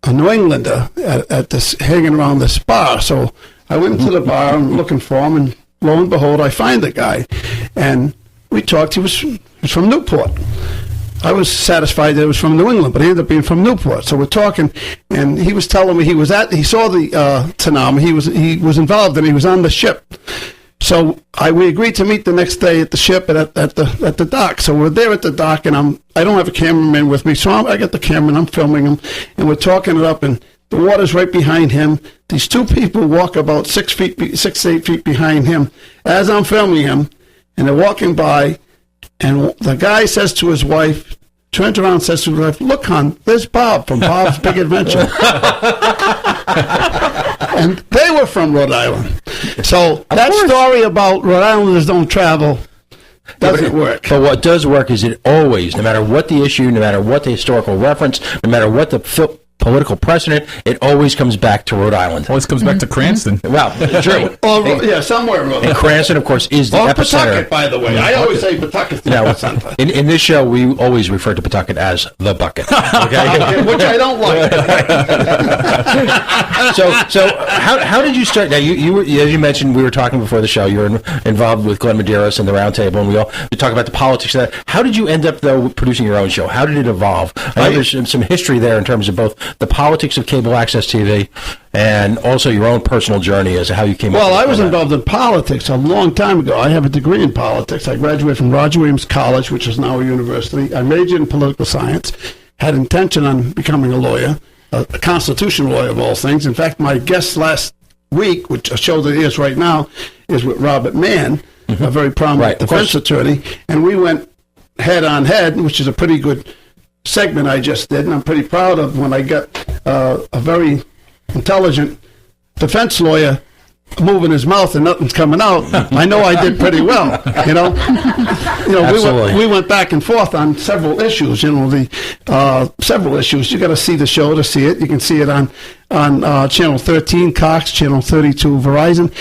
Speaker 5: a New Englander, at this hanging around this bar. So I went into the bar and looking for him, and lo and behold, I find the guy, and we talked. He was from Newport. I was satisfied that it was from New England, but he ended up being from Newport. So we're talking, and he was telling me he saw the tsunami. He was involved, and he was on the ship. So we agreed to meet the next day at the ship and at the dock. So we're there at the dock, and I don't have a cameraman with me, so I got the camera and I'm filming him, and we're talking it up, and the water's right behind him. These two people walk about 6 to 8 feet behind him as I'm filming him, and they're walking by, and the guy says to his wife, turns around and says to his wife, "Look, hon, there's Bob from Bob's Big Adventure." And they were from Rhode Island. So that story about Rhode Islanders don't travel doesn't work.
Speaker 3: But what does work is it always, no matter what the issue, no matter what the historical reference, no matter what the political precedent, it always comes back to Rhode Island.
Speaker 1: Always comes back to Cranston.
Speaker 3: Well, true.
Speaker 5: Yeah, somewhere in Rhode Island.
Speaker 3: And Cranston, of course, is the epicenter.
Speaker 5: Pawtucket, by the way. I always say Pawtucket's the epicenter.
Speaker 3: In this show, we always refer to Pawtucket as the bucket. Okay?
Speaker 5: Which I don't like.
Speaker 3: So how did you start? Now, you were, as you mentioned, we were talking before the show, you were involved with Glenn Medeiros and the Round Table, and we talk about the politics of that. How did you end up, though, producing your own show? How did it evolve? I know there's some history there in terms of both the politics of cable access TV and also your own personal journey as to how you came up with
Speaker 5: I was involved in politics a long time ago. I have a degree in politics. I graduated from Roger Williams College, which is now a university. I majored in political science, had intention on becoming a lawyer, a constitutional lawyer of all things. In fact, my guest last week, which a show that is right now, is with Robert Mann, a very prominent defense attorney, and we went head on head, which is a pretty good segment I just did, and I'm pretty proud of when I got a very intelligent defense lawyer moving his mouth and nothing's coming out. I know I did pretty well. We went back and forth on several issues. Several issues. You got to see the show to see it. You can see it on channel 13 Cox, channel 32 Verizon,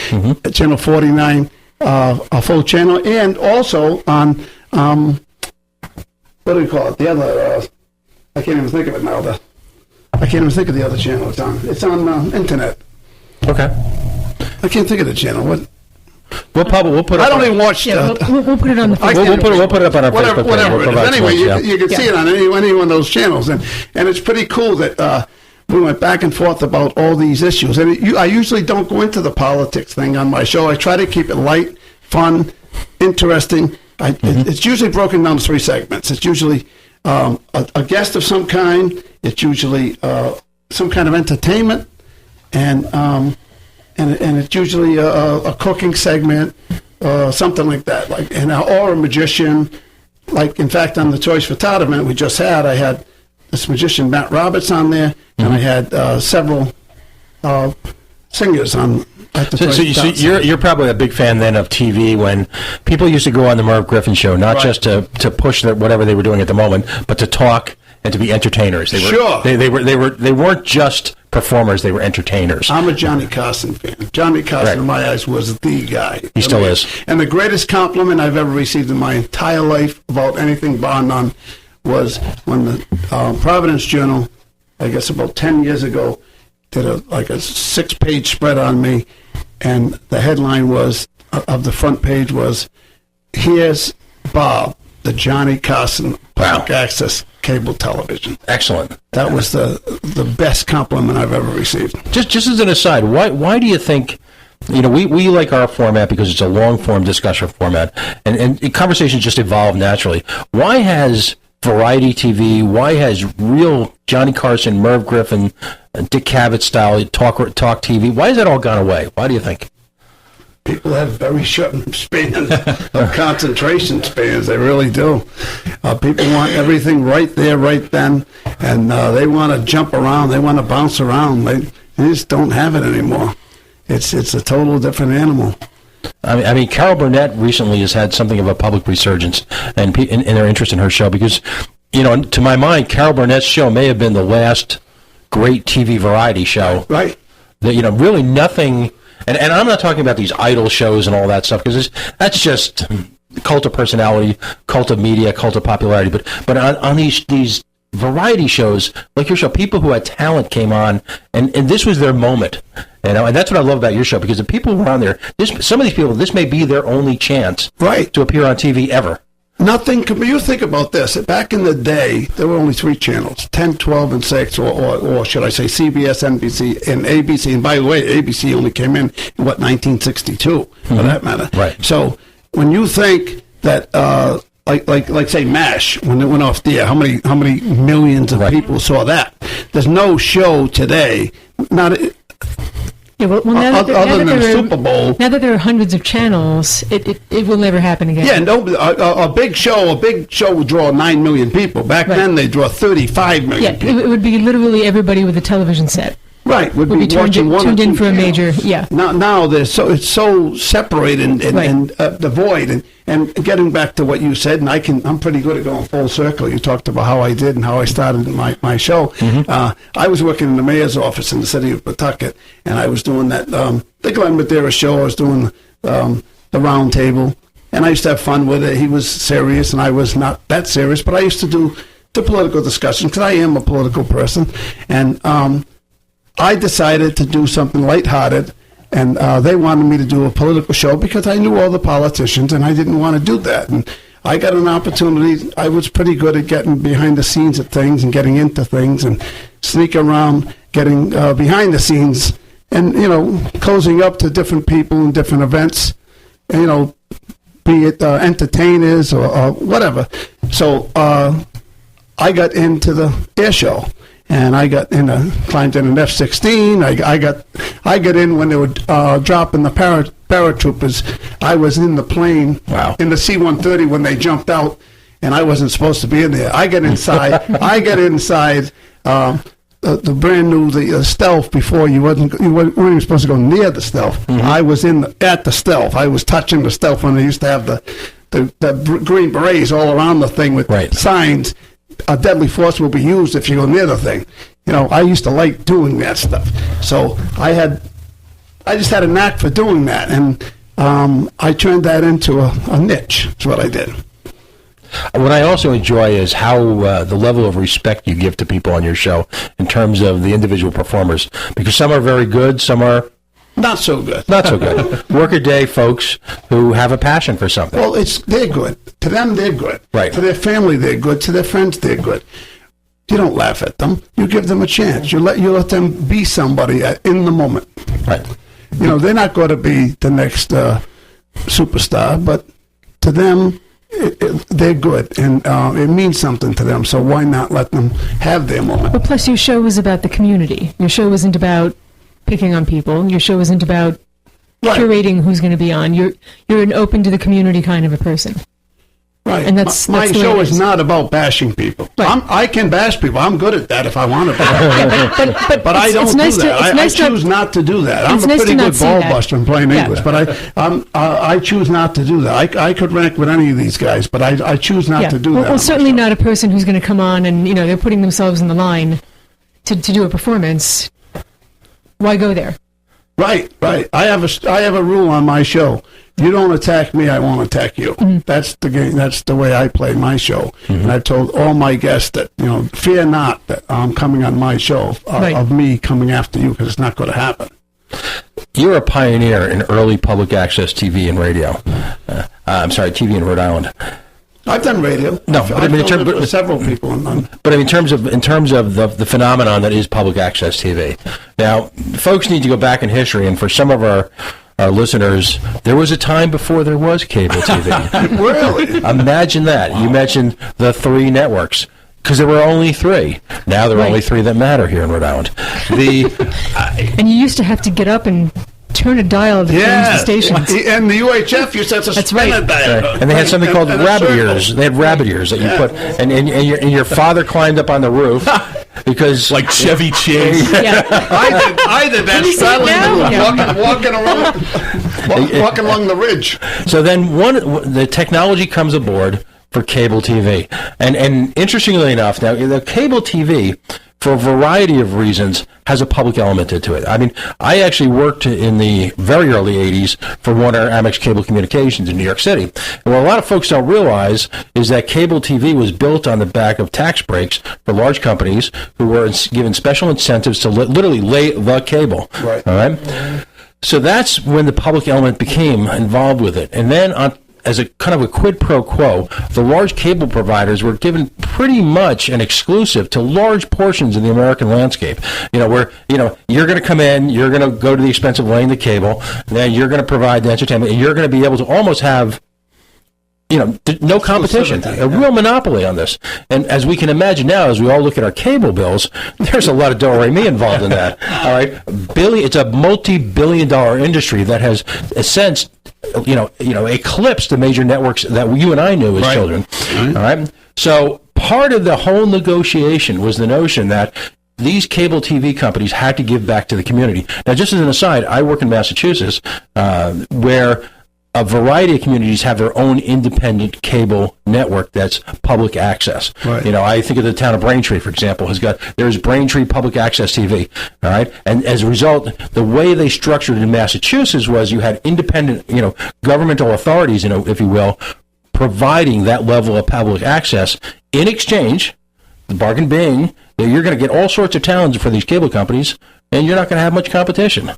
Speaker 5: channel 49 a full channel, and also on what do we call it? The other. I can't even think of it now. I can't even think of the other channel it's on. It's on internet.
Speaker 3: Okay.
Speaker 5: I can't think of the channel. What?
Speaker 3: We'll put.
Speaker 5: I don't even watch.
Speaker 2: We'll put it on the Facebook.
Speaker 3: We'll put it up on our Facebook page.
Speaker 5: Whatever it is. Anyway, you can see it on any one of those channels, and it's pretty cool that we went back and forth about all these issues. And I usually don't go into the politics thing on my show. I try to keep it light, fun, interesting. It's usually broken down to 3 segments. It's usually a guest of some kind. It's usually some kind of entertainment, and it's usually a cooking segment, something like that, or a magician. Like, in fact, on the Toys for Tot event we just had, I had this magician Matt Roberts on there, and I had several singers on.
Speaker 3: So you're probably a big fan then of TV when people used to go on the Merv Griffin show, not just to push whatever they were doing at the moment, but to talk and to be entertainers. They weren't just performers; they were entertainers.
Speaker 5: I'm a Johnny Carson fan. Johnny Carson, in my eyes, was the guy.
Speaker 3: He still is.
Speaker 5: And the greatest compliment I've ever received in my entire life about anything bar none was when the Providence Journal, I guess about 10 years ago, did a 6-page spread on me, and the headline of the front page was, "Here's Bob, the Johnny Carson Public Access Cable Television."
Speaker 3: Excellent.
Speaker 5: That was the best compliment I've ever received.
Speaker 3: Just as an aside, why do you think? We like our format because it's a long-form discussion format, and conversations just evolve naturally. Why has variety TV, why has real Johnny Carson, Merv Griffin Dick Cavett style talk TV. Why has that all gone away? Why do you think?
Speaker 5: People have very short spans of concentration spans. They really do. People want everything right there, right then, and they want to jump around. They want to bounce around. They just don't have it anymore. It's a total different animal.
Speaker 3: I mean, Carol Burnett recently has had something of a public resurgence and in their interest in her show because, to my mind, Carol Burnett's show may have been the last great TV variety show.
Speaker 5: Right.
Speaker 3: That, really nothing... And I'm not talking about these idol shows and all that stuff because that's just cult of personality, cult of media, cult of popularity. But on these variety shows like your show, people who had talent came on, and this was their moment. And that's what I love about your show because the people who were on there, some of these people, this may be their only chance to appear on TV ever.
Speaker 5: Nothing. You think about this. Back in the day, there were only 3 channels, 10, 12, and 6, or should I say CBS, NBC, and ABC. And by the way, ABC only came in 1962, for that matter.
Speaker 3: Right.
Speaker 5: So when you think that, like say MASH, when it went off the air, how many millions of people saw that? There's no show today,
Speaker 2: Yeah, well,
Speaker 5: other than the Super Bowl.
Speaker 2: Now that there are hundreds of channels, it will never happen again.
Speaker 5: Yeah, no, a big show would draw 9 million people. Back then, they draw 35 million people.
Speaker 2: It would be literally everybody with a television set.
Speaker 5: Right, would be
Speaker 2: tuned in for a major. Yeah.
Speaker 5: Now it's so separated and devoid. And getting back to what you said, and I'm pretty good at going full circle. You talked about how I did and how I started my show. I was working in the mayor's office in the city of Pawtucket, and I was doing that the Glenn Madeira show. I was doing the round table, and I used to have fun with it. He was serious, and I was not that serious, but I used to do the political discussion because I am a political person, and I decided to do something lighthearted, and they wanted me to do a political show because I knew all the politicians, and I didn't want to do that. And I got an opportunity. I was pretty good at getting behind the scenes of things and getting into things and sneak around, getting behind the scenes, and closing up to different people and different events, be it entertainers or whatever. So I got into the air show. And I got climbed in an F-16. I got in when they were dropping the paratroopers. I was in the plane in the C-130 when they jumped out, and I wasn't supposed to be in there. I got inside. The brand new the stealth before you weren't even supposed to go near the stealth. I was at the stealth. I was touching the stealth when they used to have the green berets all around the thing with signs. A deadly force will be used if you go near the thing. I used to like doing that stuff. So I just had a knack for doing that, and I turned that into a niche. That's what I did.
Speaker 3: What I also enjoy is how the level of respect you give to people on your show in terms of the individual performers, because some are very good, some are
Speaker 5: not so good.
Speaker 3: Not so good. Workaday folks who have a passion for something.
Speaker 5: Well, they're good. To them, they're good.
Speaker 3: Right.
Speaker 5: To their family, they're good. To their friends, they're good. You don't laugh at them. You give them a chance. You let them be somebody in the moment.
Speaker 3: Right.
Speaker 5: They're not going to be the next superstar, but to them, they're good, and it means something to them. So why not let them have their moment?
Speaker 2: Well, plus your show is about the community. Your show isn't about picking on people. Your show isn't about curating who's going to be on. You're an open to the community kind of a person.
Speaker 5: Right.
Speaker 2: And that's
Speaker 5: my show is not about bashing people.
Speaker 2: Right.
Speaker 5: I can bash people. I'm good at that if I want to. But I don't do that. I choose not to do that. I'm a pretty good ball buster in plain English, but I choose not to do that. I could rank with any of these guys, but I choose not to do that.
Speaker 2: Well, certainly not a person who's going to come on and they're putting themselves in the line to do a performance. Why go there?
Speaker 5: Right. I have a rule on my show. You don't attack me, I won't attack you. Mm-hmm. That's the game. That's the way I play my show. Mm-hmm. And I've told all my guests that fear not that I'm coming on my show of me coming after you, because it's not going to happen.
Speaker 3: You're a pioneer in early public access TV and radio. TV in Rhode Island.
Speaker 5: I've done radio.
Speaker 3: No,
Speaker 5: I've done it with several people.
Speaker 3: But in terms of the phenomenon that is public access TV. Now, folks need to go back in history, and for some of our listeners, there was a time before there was cable TV.
Speaker 5: Really?
Speaker 3: Imagine that. Wow. You mentioned the 3 networks. Because there were only 3. Now there are only 3 that matter here in Rhode Island.
Speaker 2: And you used to have to get up and turn a dial to change the stations.
Speaker 5: And the UHF used to have to spin a dial.
Speaker 3: Right. And they had something called rabbit ears. They had rabbit ears that you put, and your father climbed up on the roof because
Speaker 1: like Chevy Chase.
Speaker 5: I did that straddling, walking along the ridge.
Speaker 3: So then the technology comes aboard for cable TV, and interestingly enough, now the cable TV, for a variety of reasons, has a public element to it. I mean, I actually worked in the very early 80s for Warner Amex Cable Communications in New York City. And what a lot of folks don't realize is that cable TV was built on the back of tax breaks for large companies who were given special incentives to literally lay the cable.
Speaker 5: Right.
Speaker 3: All right? So that's when the public element became involved with it. And then as a kind of a quid pro quo, the large cable providers were given pretty much an exclusive to large portions of the American landscape. Where you're going to come in, you're going to go to the expense of laying the cable, then you're going to provide the entertainment, and you're going to be able to almost have no competition, a real monopoly on this. And as we can imagine now, as we all look at our cable bills, there's a lot of do-re-mi involved in that. All right, it's a multi-billion-dollar industry that has, in a sense, eclipsed the major networks that you and I knew as children. All right, so part of the whole negotiation was the notion that these cable TV companies had to give back to the community. Now, just as an aside, I work in Massachusetts, where a variety of communities have their own independent cable network that's public access.
Speaker 5: Right.
Speaker 3: I think of the town of Braintree, for example, there's Braintree Public Access TV. All right, and as a result, the way they structured it in Massachusetts was you had independent, governmental authorities, if you will, providing that level of public access in exchange. The bargain being that you're going to get all sorts of talents for these cable companies, and you're not going to have much competition.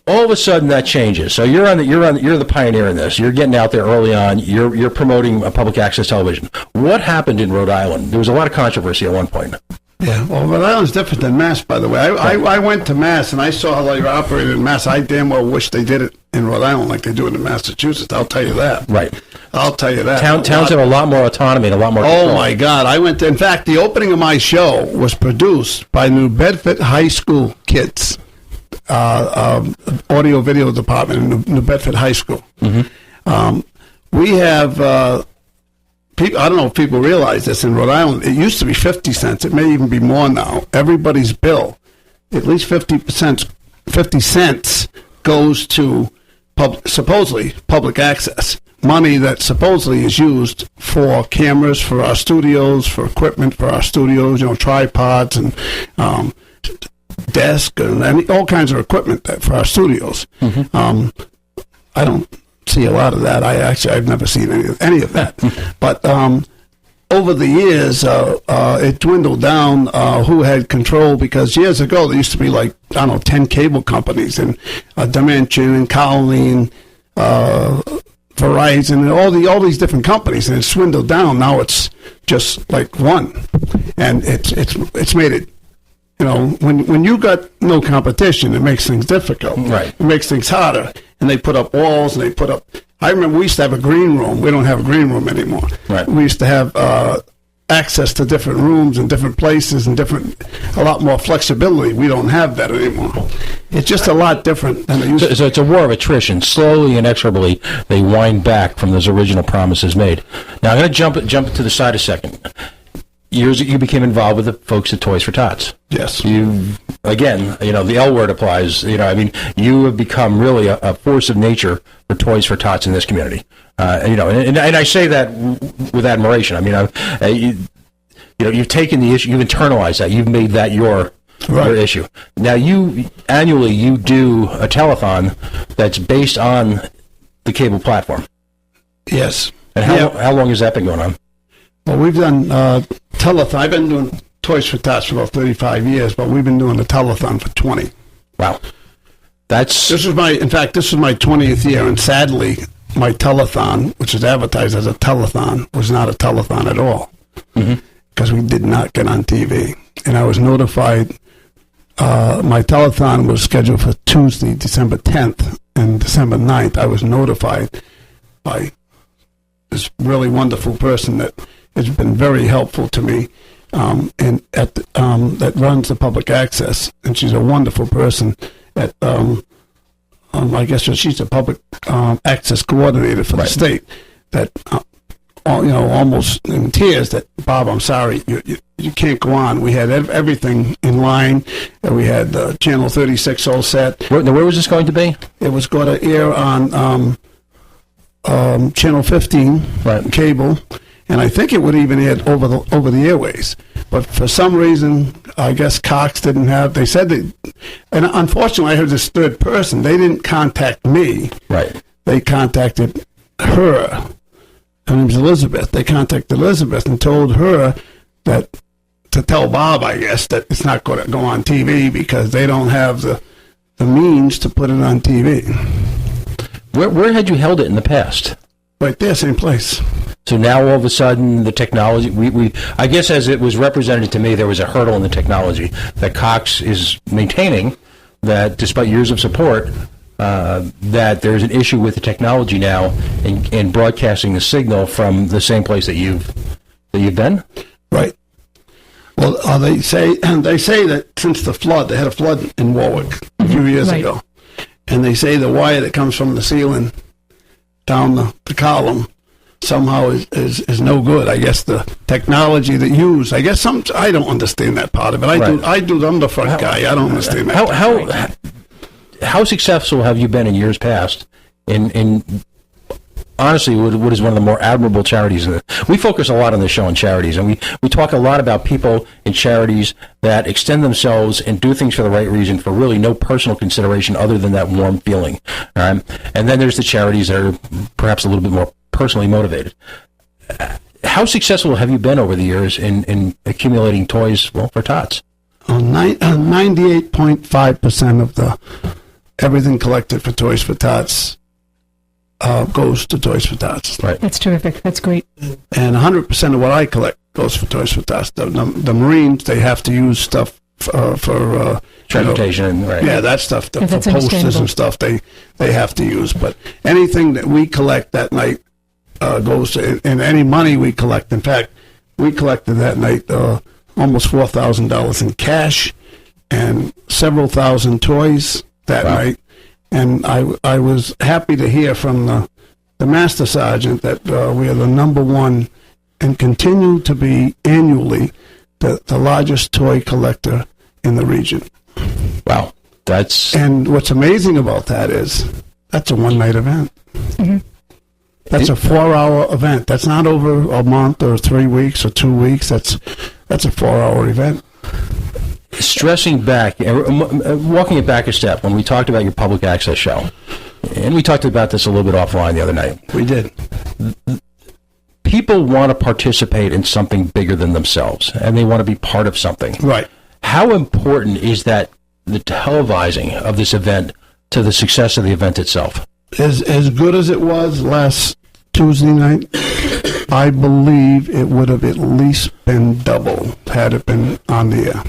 Speaker 3: All of a sudden, that changes. So you're the pioneer in this. You're getting out there early on. You're promoting public access television. What happened in Rhode Island? There was a lot of controversy at one point.
Speaker 5: Yeah, well, Rhode Island's different than Mass, by the way. I went to Mass, and I saw how they operated in Mass. I damn well wish they did it in Rhode Island like they do it in Massachusetts. I'll tell you that.
Speaker 3: Right.
Speaker 5: I'll tell you that.
Speaker 3: Towns have a lot more autonomy and a lot more control.
Speaker 5: Oh, my God. In fact, the opening of my show was produced by New Bedford High School kids. Audio video department in New Bedford High School. Mm-hmm. We have people. I don't know if people realize this in Rhode Island. It used to be 50 cents. It may even be more now. Everybody's bill, at least 50 cents goes to supposedly public access. Money that supposedly is used for cameras for our studios, for equipment for our studios, tripods and desk and all kinds of equipment for our studios. Mm-hmm. I don't see a lot of that. I've never seen any of that. But over the years, it dwindled down who had control, because years ago there used to be 10 cable companies, and Dimension and Cowley and Verizon and all these different companies, and it swindled down. Now it's just one, and it's made it. When you got no competition, it makes things difficult.
Speaker 3: Right.
Speaker 5: It makes things harder. And they put up walls, and I remember we used to have a green room. We don't have a green room anymore.
Speaker 3: Right.
Speaker 5: We used to have access to different rooms and different places and a lot more flexibility. We don't have that anymore. It's just a lot different than it used to.
Speaker 3: So it's a war of attrition. Slowly, inexorably, they wind back from those original promises made. Now, I'm going to jump to the side a second. You became involved with the folks at Toys for Tots.
Speaker 5: Yes.
Speaker 3: The L word applies. You have become really a force of nature for Toys for Tots in this community. And I say that with admiration. I mean, you've taken the issue, you've internalized that, you've made that your issue. Now, annually you do a telethon that's based on the cable platform.
Speaker 5: Yes.
Speaker 3: And how long has that been going on?
Speaker 5: Well, we've done telethon. I've been doing Toys for Tots for about 35 years, but we've been doing the telethon for 20.
Speaker 3: Wow.
Speaker 5: This was my 20th year, and sadly, my telethon, which is advertised as a telethon, was not a telethon at all, because we did not get on TV. And I was notified, my telethon was scheduled for Tuesday, December 10th, and December 9th, I was notified by this really wonderful person that has been very helpful to me, and that runs the public access, and she's a wonderful person. I guess she's a public access coordinator for the state. That almost in tears. That Bob, I'm sorry, you can't go on. We had everything in line. We had Channel 36 all set.
Speaker 3: Where was this going to be?
Speaker 5: It was going to air on Channel 15 cable, and I think it would even air over the airways. But for some reason, I guess Cox didn't have. They said that, and unfortunately, I heard this third person. They didn't contact me.
Speaker 3: Right.
Speaker 5: They contacted her. Her name's Elizabeth. They contacted Elizabeth and told her that to tell Bob, I guess, that it's not going to go on TV because they don't have the means to put it on TV.
Speaker 3: Where had you held it in the past?
Speaker 5: Right there, same place.
Speaker 3: So now all of a sudden the technology, I guess as it was represented to me, there was a hurdle in the technology that Cox is maintaining, that despite years of support, that there's an issue with the technology now in broadcasting the signal from the same place that you've been?
Speaker 5: Right. Well, they say that since the flood, they had a flood in Warwick a few years ago, and they say the wire that comes from the ceiling down the column somehow is no good. I guess the technology that used, I guess I don't understand that part of it. I'm the front guy. I don't understand that.
Speaker 3: How successful have you been in years past in honestly what is one of the more admirable charities? We focus a lot on the show on charities, and we talk a lot about people in charities that extend themselves and do things for the right reason for really no personal consideration other than that warm feeling. All right? And then there's the charities that are perhaps a little bit more personally motivated. How successful have you been over the years in accumulating toys, for tots?
Speaker 5: 98.5% of everything collected for Toys for Tots goes to Toys for Tots.
Speaker 3: Right.
Speaker 2: That's terrific. That's great.
Speaker 5: And 100% of what I collect goes for Toys for Tots. The Marines, they have to use stuff for
Speaker 3: transportation, right?
Speaker 5: Yeah, that stuff, for
Speaker 2: that's
Speaker 5: posters and stuff. They have to use. But anything that we collect that night goes to, and any money we collect. In fact, we collected that night almost $4,000 in cash and several thousand toys that night. And I was happy to hear from the Master Sergeant that we are the number one and continue to be annually the largest toy collector in the region.
Speaker 3: Wow.
Speaker 5: And what's amazing about that is that's a one-night event. Mm-hmm. That's a 4-hour event. That's not over a month or 3 weeks or 2 weeks. That's a 4-hour event.
Speaker 3: Stressing back, walking it back a step, when we talked about your public access show, and we talked about this a little bit offline the other night.
Speaker 5: We did.
Speaker 3: People want to participate in something bigger than themselves, and they want to be part of something.
Speaker 5: Right.
Speaker 3: How important is that, the televising of this event, to the success of the event itself?
Speaker 5: As good as it was last Tuesday night, I believe it would have at least been double had it been on the air.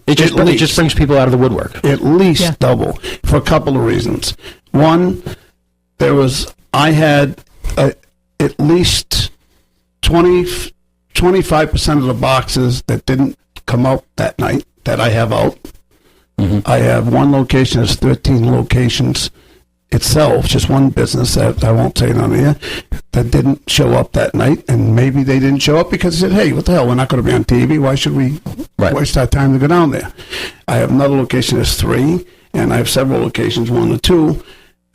Speaker 3: It just brings people out of the woodwork.
Speaker 5: At least double, for a couple of reasons. One, I had at least 25% of the boxes that didn't come out that night that I have out. Mm-hmm. I have one location, there's 13 locations itself, just one business that I won't say it on the air, that didn't show up that night, and maybe they didn't show up because they said, hey, what the hell, we're not going to be on TV, why should we waste our time to go down there? I have another location that's 3, and I have several locations, 1 or 2,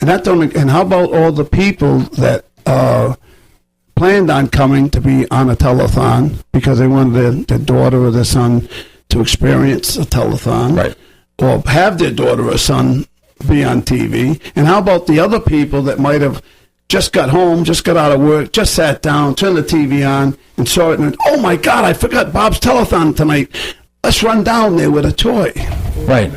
Speaker 5: and how about all the people that planned on coming to be on a telethon because they wanted their daughter or their son to experience a telethon, or have their daughter or son be on TV? And how about the other people that might have just got home, just got out of work, just sat down, turned the TV on, and saw it, and oh my God, I forgot Bob's telethon tonight. Let's run down there with a toy.
Speaker 3: Right.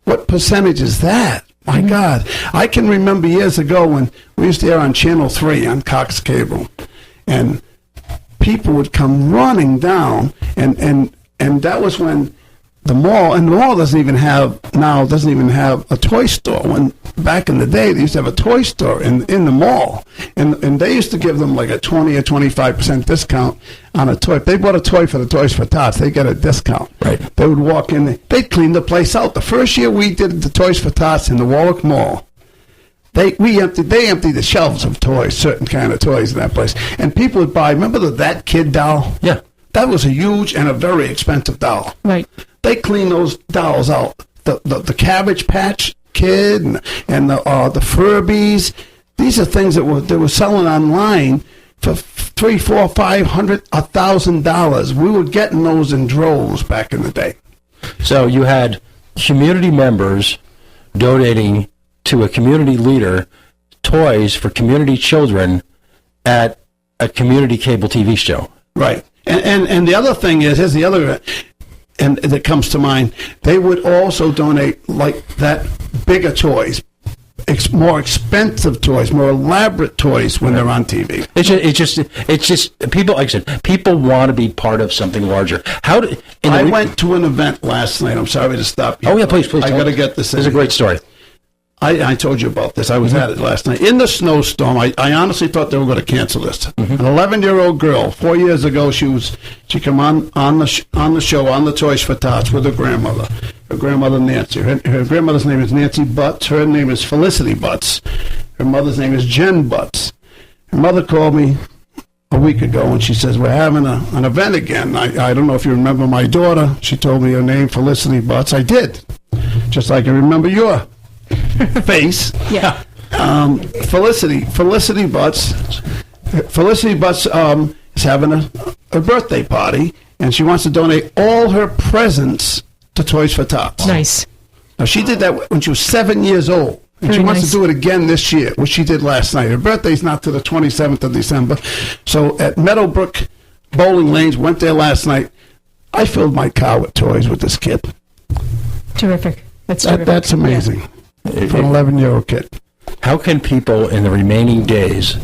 Speaker 5: What percentage is that? My God. I can remember years ago when we used to air on Channel 3 on Cox Cable, and people would come running down, and that was when the mall doesn't even have a toy store. When back in the day, they used to have a toy store in the mall, and they used to give them like a 20 or 25% discount on a toy. If they bought a toy for the Toys for Tots, they get a discount.
Speaker 3: Right.
Speaker 5: They would walk in, they'd clean the place out. The first year we did the Toys for Tots in the Warwick Mall, they emptied the shelves of toys, certain kind of toys in that place, and people would buy. Remember That Kid doll?
Speaker 3: Yeah.
Speaker 5: That was a huge and a very expensive doll.
Speaker 2: Right.
Speaker 5: They clean those dolls out. The Cabbage Patch Kid and the Furbies. These are things that they were selling online for $300, $400, $500, $1,000. We were getting those in droves back in the day.
Speaker 3: So you had community members donating to a community leader toys for community children at a community cable TV show.
Speaker 5: Right. And the other thing is, here's the other, and that comes to mind, they would also donate like that bigger toys, more expensive toys, more elaborate toys when they're on TV.
Speaker 3: It's just people. Like I said, people want to be part of something larger. I
Speaker 5: went to an event last night. I'm sorry to stop you.
Speaker 3: Oh yeah, please.
Speaker 5: I got to get this.
Speaker 3: This is a great story.
Speaker 5: I told you about this. I was at it last night. In the snowstorm, I honestly thought they were going to cancel this. An 11-year-old girl, 4 years ago, she came on the show, on the Toys for Tots with her grandmother. Her grandmother, Nancy. Her grandmother's name is Nancy Butts. Her name is Felicity Butts. Her mother's name is Jen Butts. Her mother called me a week ago, and she says, we're having an event again. I don't know if you remember my daughter. She told me her name, Felicity Butts. I did. Just like I remember your face.
Speaker 2: Yeah.
Speaker 5: Felicity Butts. Felicity Butts is having a birthday party, and she wants to donate all her presents to Toys for Tots.
Speaker 2: Nice.
Speaker 5: Now, she did that when she was 7 years old, and she wants to do it again this year, which she did last night. Her birthday's not till the 27th of December. So at Meadowbrook Bowling Lanes, went there last night. I filled my car with toys with this kid.
Speaker 2: Terrific. That's
Speaker 5: amazing. Yeah. For an 11-year-old kid.
Speaker 3: How can people in the remaining days,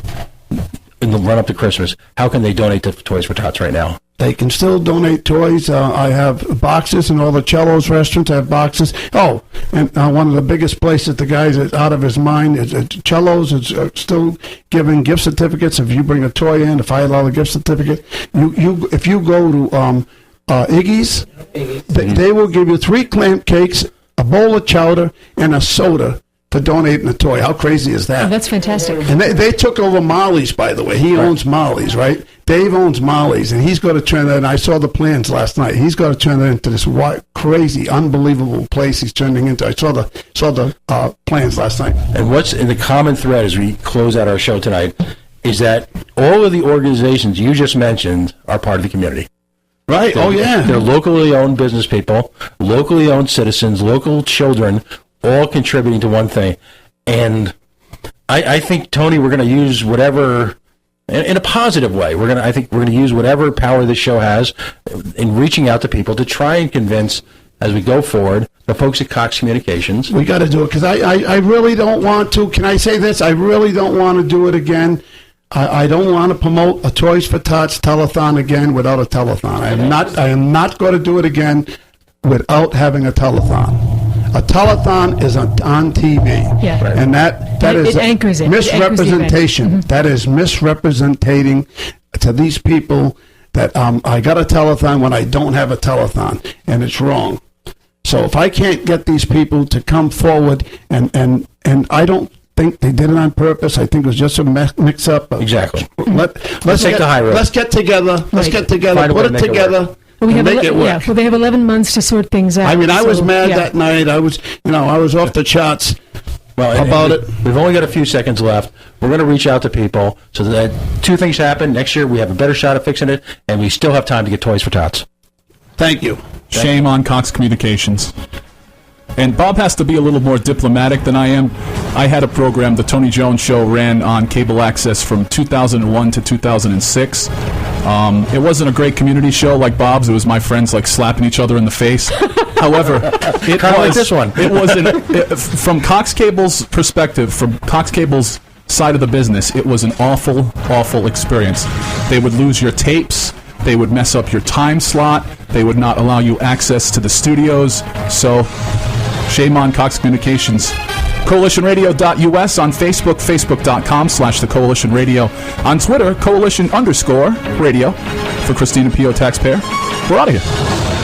Speaker 3: in the run-up to Christmas, how can they donate to Toys for Tots right now?
Speaker 5: They can still donate toys. I have boxes in all the Cello's restaurants. I have boxes. Oh, and one of the biggest places, the guy's out of his mind, is Cello's is still giving gift certificates. If you bring a toy in, a $5 gift certificate, if you go to Iggy's, they will give you 3 clam cakes, a bowl of chowder, and a soda to donate in a toy. How crazy is that?
Speaker 2: Oh, that's fantastic.
Speaker 5: And they took over Molly's, by the way. He owns Molly's, right? Dave owns Molly's, and he's going to turn that, and I saw the plans last night. He's going to turn that into this crazy, unbelievable place he's turning into. I saw the plans last night.
Speaker 3: And what's in the common thread as we close out our show tonight is that all of the organizations you just mentioned are part of the community.
Speaker 5: Right.
Speaker 3: They're locally owned business people, locally owned citizens, local children, all contributing to one thing. And I think, Tony, we're going to use whatever, in a positive way, I think we're going to use whatever power this show has in reaching out to people to try and convince, as we go forward, the folks at Cox Communications.
Speaker 5: We got to do it, because I really don't want to. Can I say this? I really don't want to do it again. I don't want to promote a Toys for Tots telethon again without a telethon. I am not going to do it again without having a telethon. A telethon is on TV, and that is
Speaker 2: anchors it.
Speaker 5: misrepresentation. That is misrepresenting to these people that I got a telethon when I don't have a telethon, and it's wrong. So if I can't get these people to come forward, and I don't think they did it on purpose. I think it was just a mix-up.
Speaker 3: Exactly.
Speaker 5: Let's
Speaker 3: take the high road.
Speaker 5: Let's get together. Let's get together. Put it together. Make it work.
Speaker 2: Well, they have 11 months to sort things out.
Speaker 5: I mean, I was mad that night. I was off the charts about it.
Speaker 3: We've only got a few seconds left. We're going to reach out to people so that 2 things happen. Next year, we have a better shot at fixing it, and we still have time to get Toys for Tots.
Speaker 5: Thank you.
Speaker 1: Shame on Cox Communications. And Bob has to be a little more diplomatic than I am. I had a program, The Tony Jones Show, ran on cable access from 2001 to 2006. It wasn't a great community show like Bob's. It was my friends like slapping each other in the face. However, it was
Speaker 3: like this one.
Speaker 1: It was from Cox Cable's perspective, from Cox Cable's side of the business, it was an awful, awful experience. They would lose your tapes. They would mess up your time slot. They would not allow you access to the studios. So, shame on Cox Communications. CoalitionRadio.us on Facebook, Facebook.com/The Coalition Radio. On Twitter, Coalition_Radio. For Christina Pio, taxpayer. We're out of here.